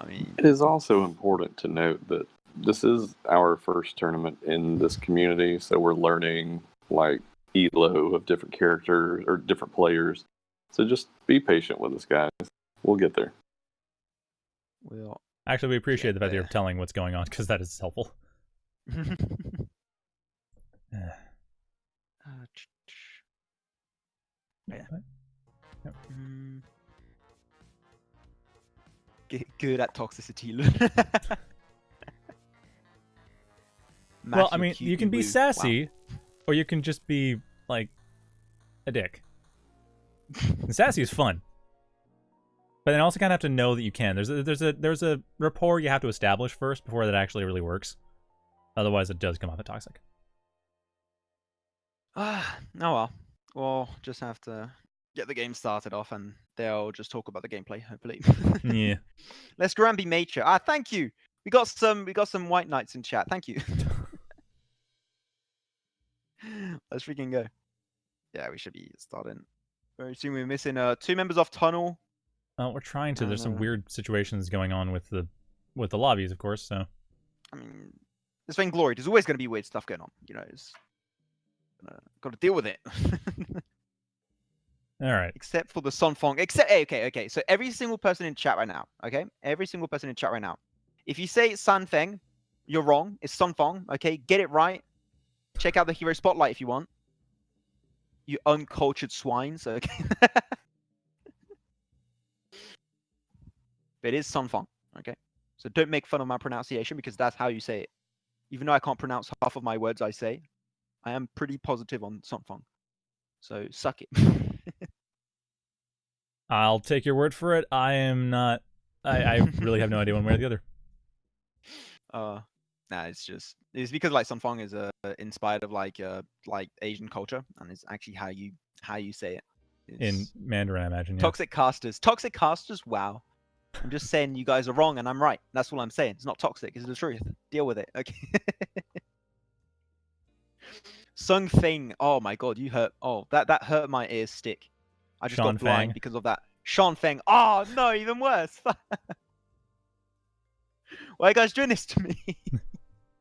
I mean, it is also important to note that this is our first tournament in this community, so we're learning elo of different characters or different players. So just be patient with us, guys. We'll get there. Actually, we appreciate the fact that you're telling what's going on, because that is helpful. Good at toxicity. Well, I mean, you can be sassy, or you can just be a dick. And sassy is fun, but then also kind of have to know that you can. There's a rapport you have to establish first before that actually really works. Otherwise, it does come off as toxic. Oh well, we'll just have to get the game started off, and they'll just talk about the gameplay. Hopefully. Yeah. Let's Granby Mature. Thank you. We got some White Knights in chat. Thank you. Let's freaking go. Yeah, we should be starting very soon. We're missing 2 members off tunnel. Well, we're trying to. There's some And, weird situations going on with the lobbies, of course. So I mean, this Vainglory, there's always going to be weird stuff going on. You know, it's got to deal with it. all right. Except for the Sunfong. Except okay. So every single person in chat right now, okay? Every single person in chat right now. If you say Sanfeng, you're wrong. It's Sunfong, okay? Get it right. Check out the hero spotlight if you want. You uncultured swines, okay? But it is Sunfong, okay? So don't make fun of my pronunciation because that's how you say it. Even though I can't pronounce half of my words I say, I am pretty positive on Sunfong. So suck it. I'll take your word for it. I am not. I really have no idea one way or the other. Nah, it's because like Sunfong is inspired of like Asian culture, and it's actually how you say it. In Mandarin, I imagine. Yeah. Toxic casters. Wow. I'm just saying you guys are wrong and I'm right. That's all I'm saying. It's not toxic. It's the truth. Deal with it. Okay. Sung Feng. Oh my god, you hurt. Oh, that hurt my ears stick. I just Sean got blind Fang. because of that. Sean Feng. Oh no, even worse. Why are you guys doing this to me?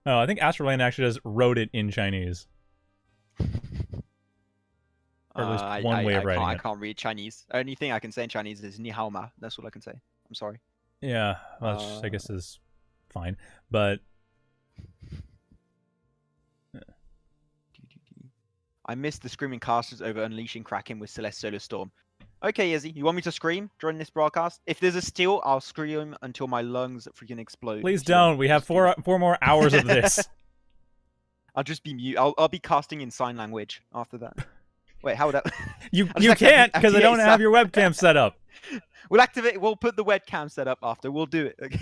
Oh, I think Astrolane actually just wrote it in Chinese. Or at least one way of writing I it. can't read Chinese. Only thing I can say in Chinese is Ni Hao Ma. That's all I can say. I'm sorry. Yeah, which I guess is fine. But I missed the screaming casters over unleashing Kraken with Celeste Solar Storm. Okay, Izzy, you want me to scream during this broadcast? If there's a steal, I'll scream until my lungs freaking explode. please don't. We have four more hours of this. I'll just be mute. I'll be casting in sign language after that. Wait, how would that? You can't because I don't have your webcam set up. We'll activate. We'll put the webcam set up after. We'll do it. Okay.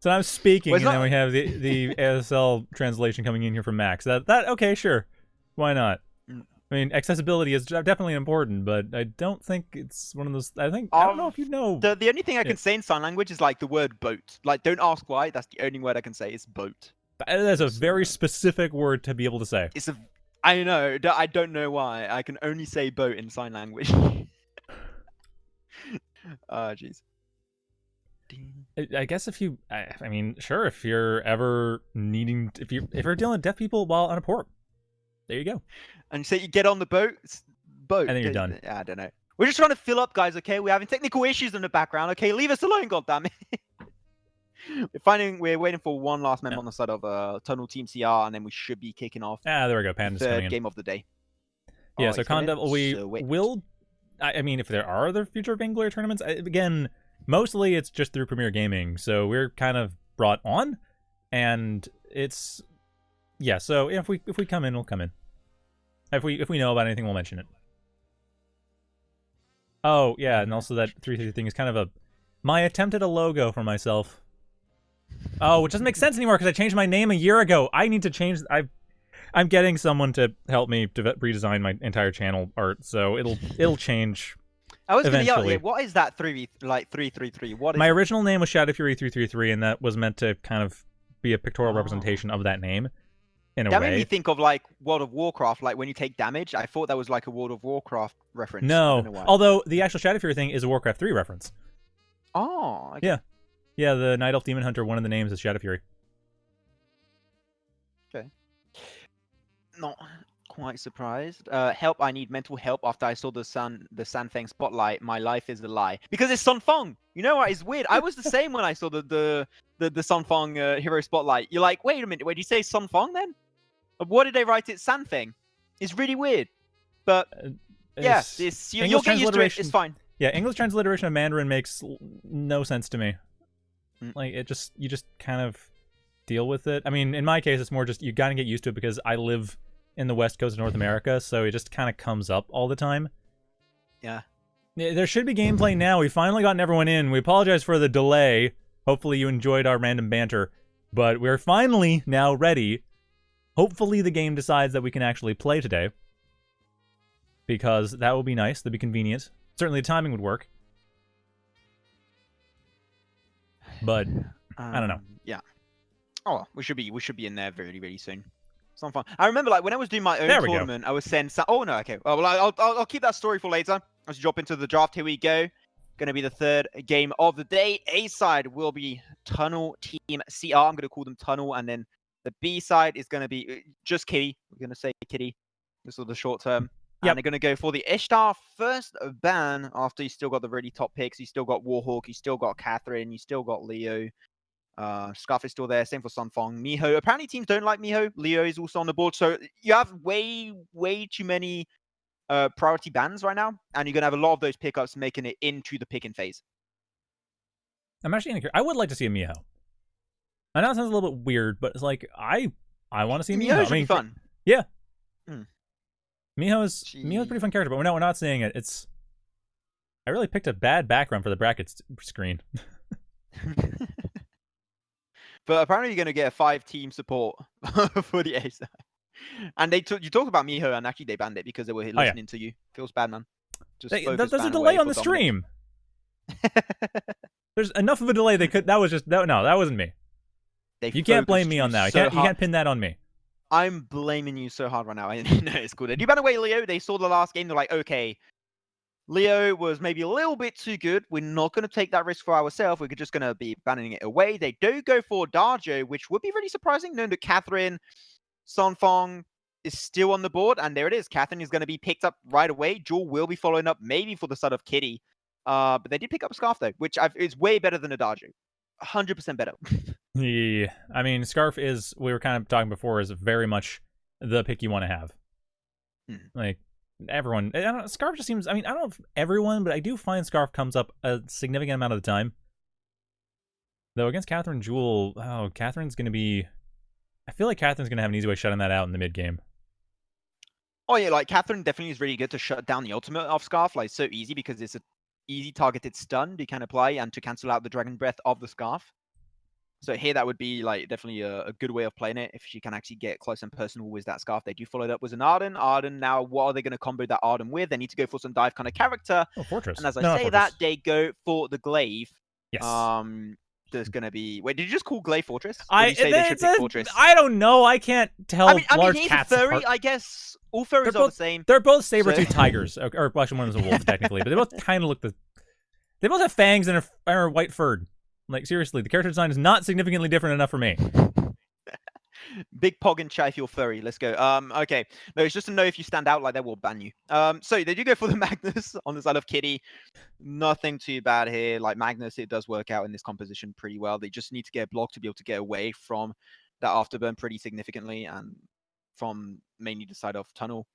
So I'm speaking, Well, and then we have the ASL translation coming in here from Max. That okay, sure, why not? I mean, accessibility is definitely important, but I don't think it's one of those. I don't know if you know. The only thing I can say in sign language is like the word boat. Like, don't ask why. That's the only word I can say. It's boat. That's a very specific word to be able to say. I know. I don't know why. I can only say boat in sign language. Oh, jeez. I guess if you, I mean, sure, if you're ever needing, if you're dealing with deaf people while on a port, there you go. And so you get on the boat, And then you're done. I don't know. We're just trying to fill up, guys. Okay, we're having technical issues in the background. Okay, leave us alone, goddammit. We're waiting for one last member on the side of Tunnel Team CR, and then we should be kicking off. There we go. Panda's coming in. Game of the day. Yeah, so Con Devil, we will. I mean, if there are other future Vainglory tournaments, again, mostly it's just through Premier Gaming, so we're kind of brought on, and it's So if we come in, we'll come in. If we know about anything, we'll mention it. Oh yeah, and also that 333 thing is kind of my attempt at a logo for myself. Oh, it doesn't make sense anymore because I changed my name a year ago. I need to change. I'm getting someone to help me to redesign my entire channel art, so it'll change. I was eventually. Gonna what is that 333? What is my original name was Shadow Fury 333, and that was meant to kind of be a pictorial representation of that name. In a way. That made me think of like World of Warcraft, like when you take damage. I thought that was like a World of Warcraft reference. No, although the actual Shadow Fury thing is a Warcraft 3 reference. Oh, okay. Yeah, the Night Elf Demon Hunter, one of the names is Shadow Fury. Okay. Not quite surprised. Help! I need mental help after I saw the Sanfeng spotlight. My life is a lie because it's Sunfeng. You know what? It's weird. I was the same when I saw the Sunfeng hero spotlight. You're like, wait a minute, wait, did you say Sunfeng then? What did they write it? Sanfeng. It's really weird, but yeah, you'll get used to it. It's fine. Yeah, English transliteration of Mandarin makes no sense to me. Like you just kind of deal with it. I mean, in my case, it's more just you gotta get used to it because I live in the west coast of North America, so it just kind of comes up all the time. Yeah. There should be gameplay now. We finally gotten everyone in. We apologize for the delay. Hopefully you enjoyed our random banter, but we're finally now ready. Hopefully the game decides that we can actually play today, because that will be nice. That'd be convenient. Certainly the timing would work. But I don't know. Yeah. Oh, we should be in there very, very soon. Some fun. I remember, like, when I was doing my own There we go. tournament, I was saying, oh no, okay. Well, I'll keep that story for later. Let's drop into the draft. Here we go. Going to be the third game of the day. A side will be Tunnel Team CR. I'm going to call them Tunnel, and then the B side is going to be just Kitty. We're going to say Kitty. This is the short term. Yep. And they're going to go for the Ishtar first ban after you still got the really top picks. You still got Warhawk. You still got Catherine. You still got Leo. Scarf is still there. Same for Sunfong. Miho. Apparently teams don't like Miho. Leo is also on the board. So you have way too many priority bans right now. And you're going to have a lot of those pickups making it into the picking phase. I'm actually I would like to see a Miho. I know it sounds a little bit weird, but it's like, I want to see Miho. Should be fun. Yeah. Miho's a pretty fun character, but we're not saying it. I really picked a bad background for the brackets screen. But apparently you're going to get a 5-team support for the A side. And you talk about Miho, and actually they banned it because they were listening to you. Feels bad, man. There's a delay on the stream. There's enough of a delay they could. That wasn't me. You can't blame me on that. You can't pin that on me. I'm blaming you so hard right now. I know it's cool. Did you ban away Leo? They saw the last game. They're like, okay, Leo was maybe a little bit too good. We're not going to take that risk for ourselves. We're just going to be banning it away. They do go for Darjo, which would be really surprising, knowing that Catherine Sunfong is still on the board. And there it is. Catherine is going to be picked up right away. Jewel will be following up maybe for the side of Kitty. But they did pick up Scarf, though, which is way better than a Darjo. 100% better. Yeah. I mean, Scarf is, we were kind of talking before, is very much the pick you want to have. Like, everyone, Scarf just seems, I mean, I don't know if everyone, but I do find Scarf comes up a significant amount of the time. Though against Catherine Jewel, Catherine's going to be, I feel like Catherine's going to have an easy way shutting that out in the mid game. Oh yeah, like Catherine definitely is really good to shut down the ultimate of Scarf, like so easy because it's a easy targeted stun you can apply and to cancel out the Dragon Breath of the Scarf. So here that would be like definitely a good way of playing it if she can actually get close and personal with that Scarf. They do follow it up with an Arden. Arden, now what are they going to combo that Arden with? They need to go for some dive kind of character. Oh, Fortress. And as I say that, they go for the Glaive. Yes. There's going to be... Wait, did you just call Glaive Fortress? They should pick Fortress? I don't know. I can't tell. I mean he's a furry, apart. I guess. All furries are the same. They're both saber-tooth tigers. Or actually, one is a wolf, technically. But they both kind of look They both have fangs and are white furred. Like, seriously, the character design is not significantly different enough for me. Big pog and chai if you're furry. Let's go. Okay. No, it's just to know if you stand out like that, will ban you. So they do go for the Magnus on the side of Kitty. Nothing too bad here. Like Magnus, it does work out in this composition pretty well. They just need to get a block to be able to get away from that afterburn pretty significantly and from mainly the side of Tunnel.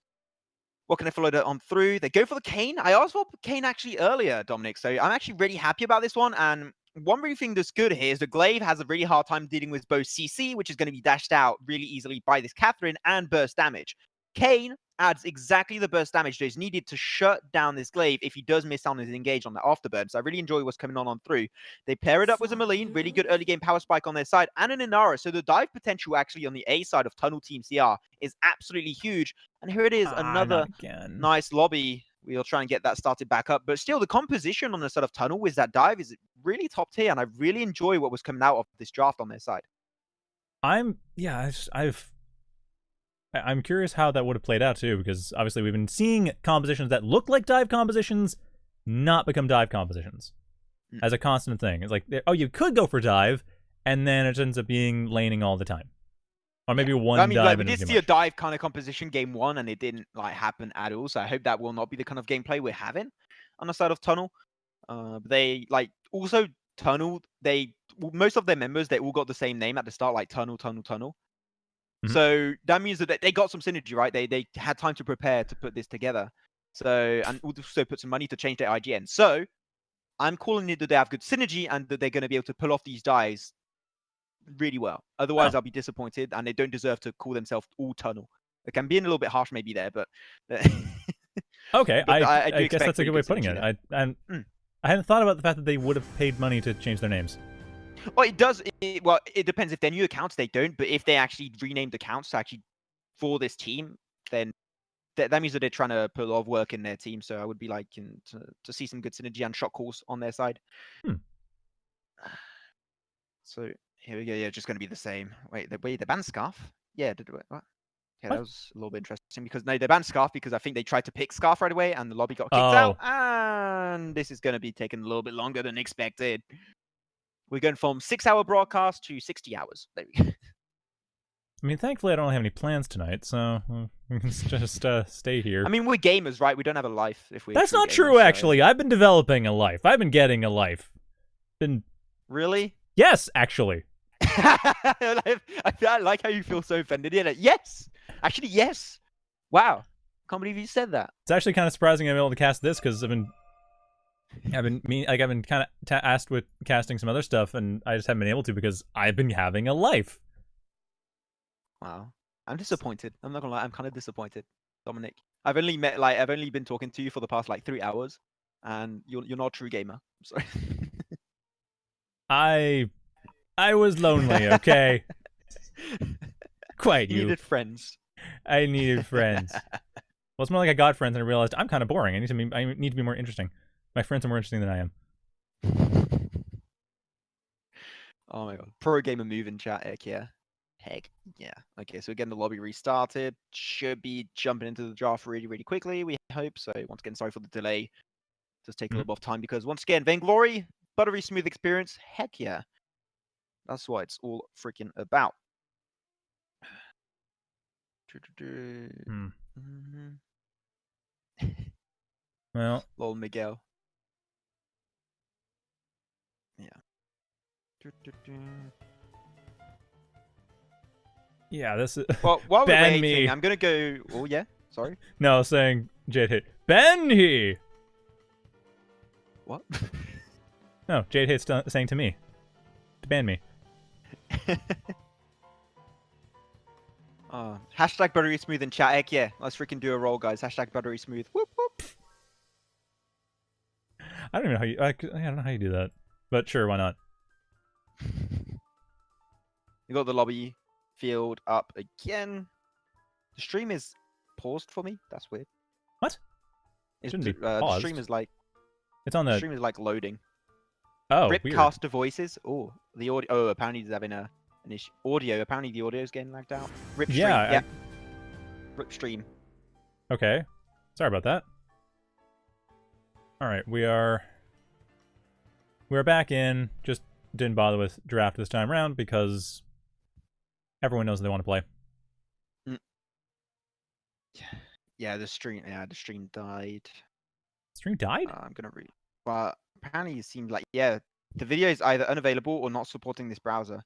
What can I follow that on through? They go for the Kane. I asked for Kane actually earlier, Dominic. So I'm actually really happy about this one. And one really thing that's good here is the Glaive has a really hard time dealing with both CC, which is going to be dashed out really easily by this Catherine, and burst damage. Kane adds exactly the burst damage that is needed to shut down this Glaive if he does miss on his engage on that afterburn. So I really enjoy what's coming on through. They pair it up with a Maline, really good early game power spike on their side, and an Inara. So the dive potential actually on the A side of Tunnel Team CR is absolutely huge. And here it is, another nice lobby. We'll try and get that started back up. But still, the composition on the side of Tunnel with that dive is really top tier. And I really enjoy what was coming out of this draft on their side. I'm curious how that would have played out, too. Because obviously we've been seeing compositions that look like dive compositions not become dive compositions. As a constant thing. It's like, you could go for dive, and then it ends up being laning all the time. Or maybe one dive. Like, we did see a dive kind of composition game one, and it didn't happen at all. So I hope that will not be the kind of gameplay we're having on the side of Tunnel. They also Tunnel. Most of their members, they all got the same name at the start, like Tunnel. So that means that they got some synergy, right? They had time to prepare to put this together. So and also put some money to change their IGN. So I'm calling it that they have good synergy and that they're going to be able to pull off these dives really well. Otherwise, I'll be disappointed, and they don't deserve to call themselves all Tunnel. It can be a little bit harsh maybe there, but okay, but I guess that's a good way of putting it. I hadn't thought about the fact that they would have paid money to change their names. Well, it does. Well, it depends. If they're new accounts, they don't. But if they actually renamed accounts actually for this team, then that means that they're trying to put a lot of work in their team. So I would be like to see some good synergy and shot calls on their side. So here we go. Yeah, just going to be the same. Wait, the banned Scarf? Yeah, what? Okay, What? that was a little bit interesting because no, they banned Scarf because I think they tried to pick Scarf right away and the lobby got kicked out. And this is going to be taking a little bit longer than expected. We're going from 6-hour broadcast to 60 hours. There we go. I mean, thankfully, I don't have any plans tonight, so we can just stay here. I mean, we're gamers, right? We don't have a life if we're. That's not gamers, true, so... actually. I've been developing a life. I've been getting a life. Really? Yes, actually. I like how you feel so offended. Yeah, yes. Actually, yes. Wow. Can't believe you said that. It's actually kind of surprising I'm able to cast this because I've been kind of asked with casting some other stuff, and I just haven't been able to because I've been having a life. Wow. I'm disappointed. I'm not gonna lie. I'm kind of disappointed, Dominic. I've only been talking to you for the past 3 hours, and you're not a true gamer. I'm sorry. I was lonely, okay? Quite You needed friends. I needed friends. Well, it's more like I got friends and I realized I'm kind of boring. I need to be more interesting. My friends are more interesting than I am. Oh my god. Pro gamer move in chat, heck yeah. Heck yeah. Okay, so again, the lobby restarted. Should be jumping into the draft really, really quickly, we hope. So once again, sorry for the delay. Just take a little bit of time because once again, Vainglory, buttery smooth experience. Heck yeah. That's what it's all freaking about. Well, Lol Miguel. Yeah. yeah, this is. Well, while we're ban waiting, me. I'm gonna go. Oh yeah, sorry. No, saying Jade hate. Ban he. What? No, Jade hate's saying to me to ban me. Hashtag buttery smooth in chat. Heck yeah, let's freaking do a roll, guys. Hashtag buttery smooth. Whoop whoop. I don't even know how you. I don't know how you do that, but sure, why not? You got the lobby field up again. The stream is paused for me. That's weird. What? Shouldn't be the paused. stream is like. It's on The the. stream is like loading. Oh, weird. Ripcaster voices. Oh, the audio. Oh, apparently he's having an issue. Audio. Apparently the audio is getting lagged out. Rip stream. Yeah. Rip stream. Okay. Sorry about that. All right, we're back in. Just didn't bother with draft this time around because everyone knows they want to play. Yeah, the stream. Yeah, the stream died. Stream died? I'm gonna read. But apparently it seemed like the video is either unavailable or not supporting this browser.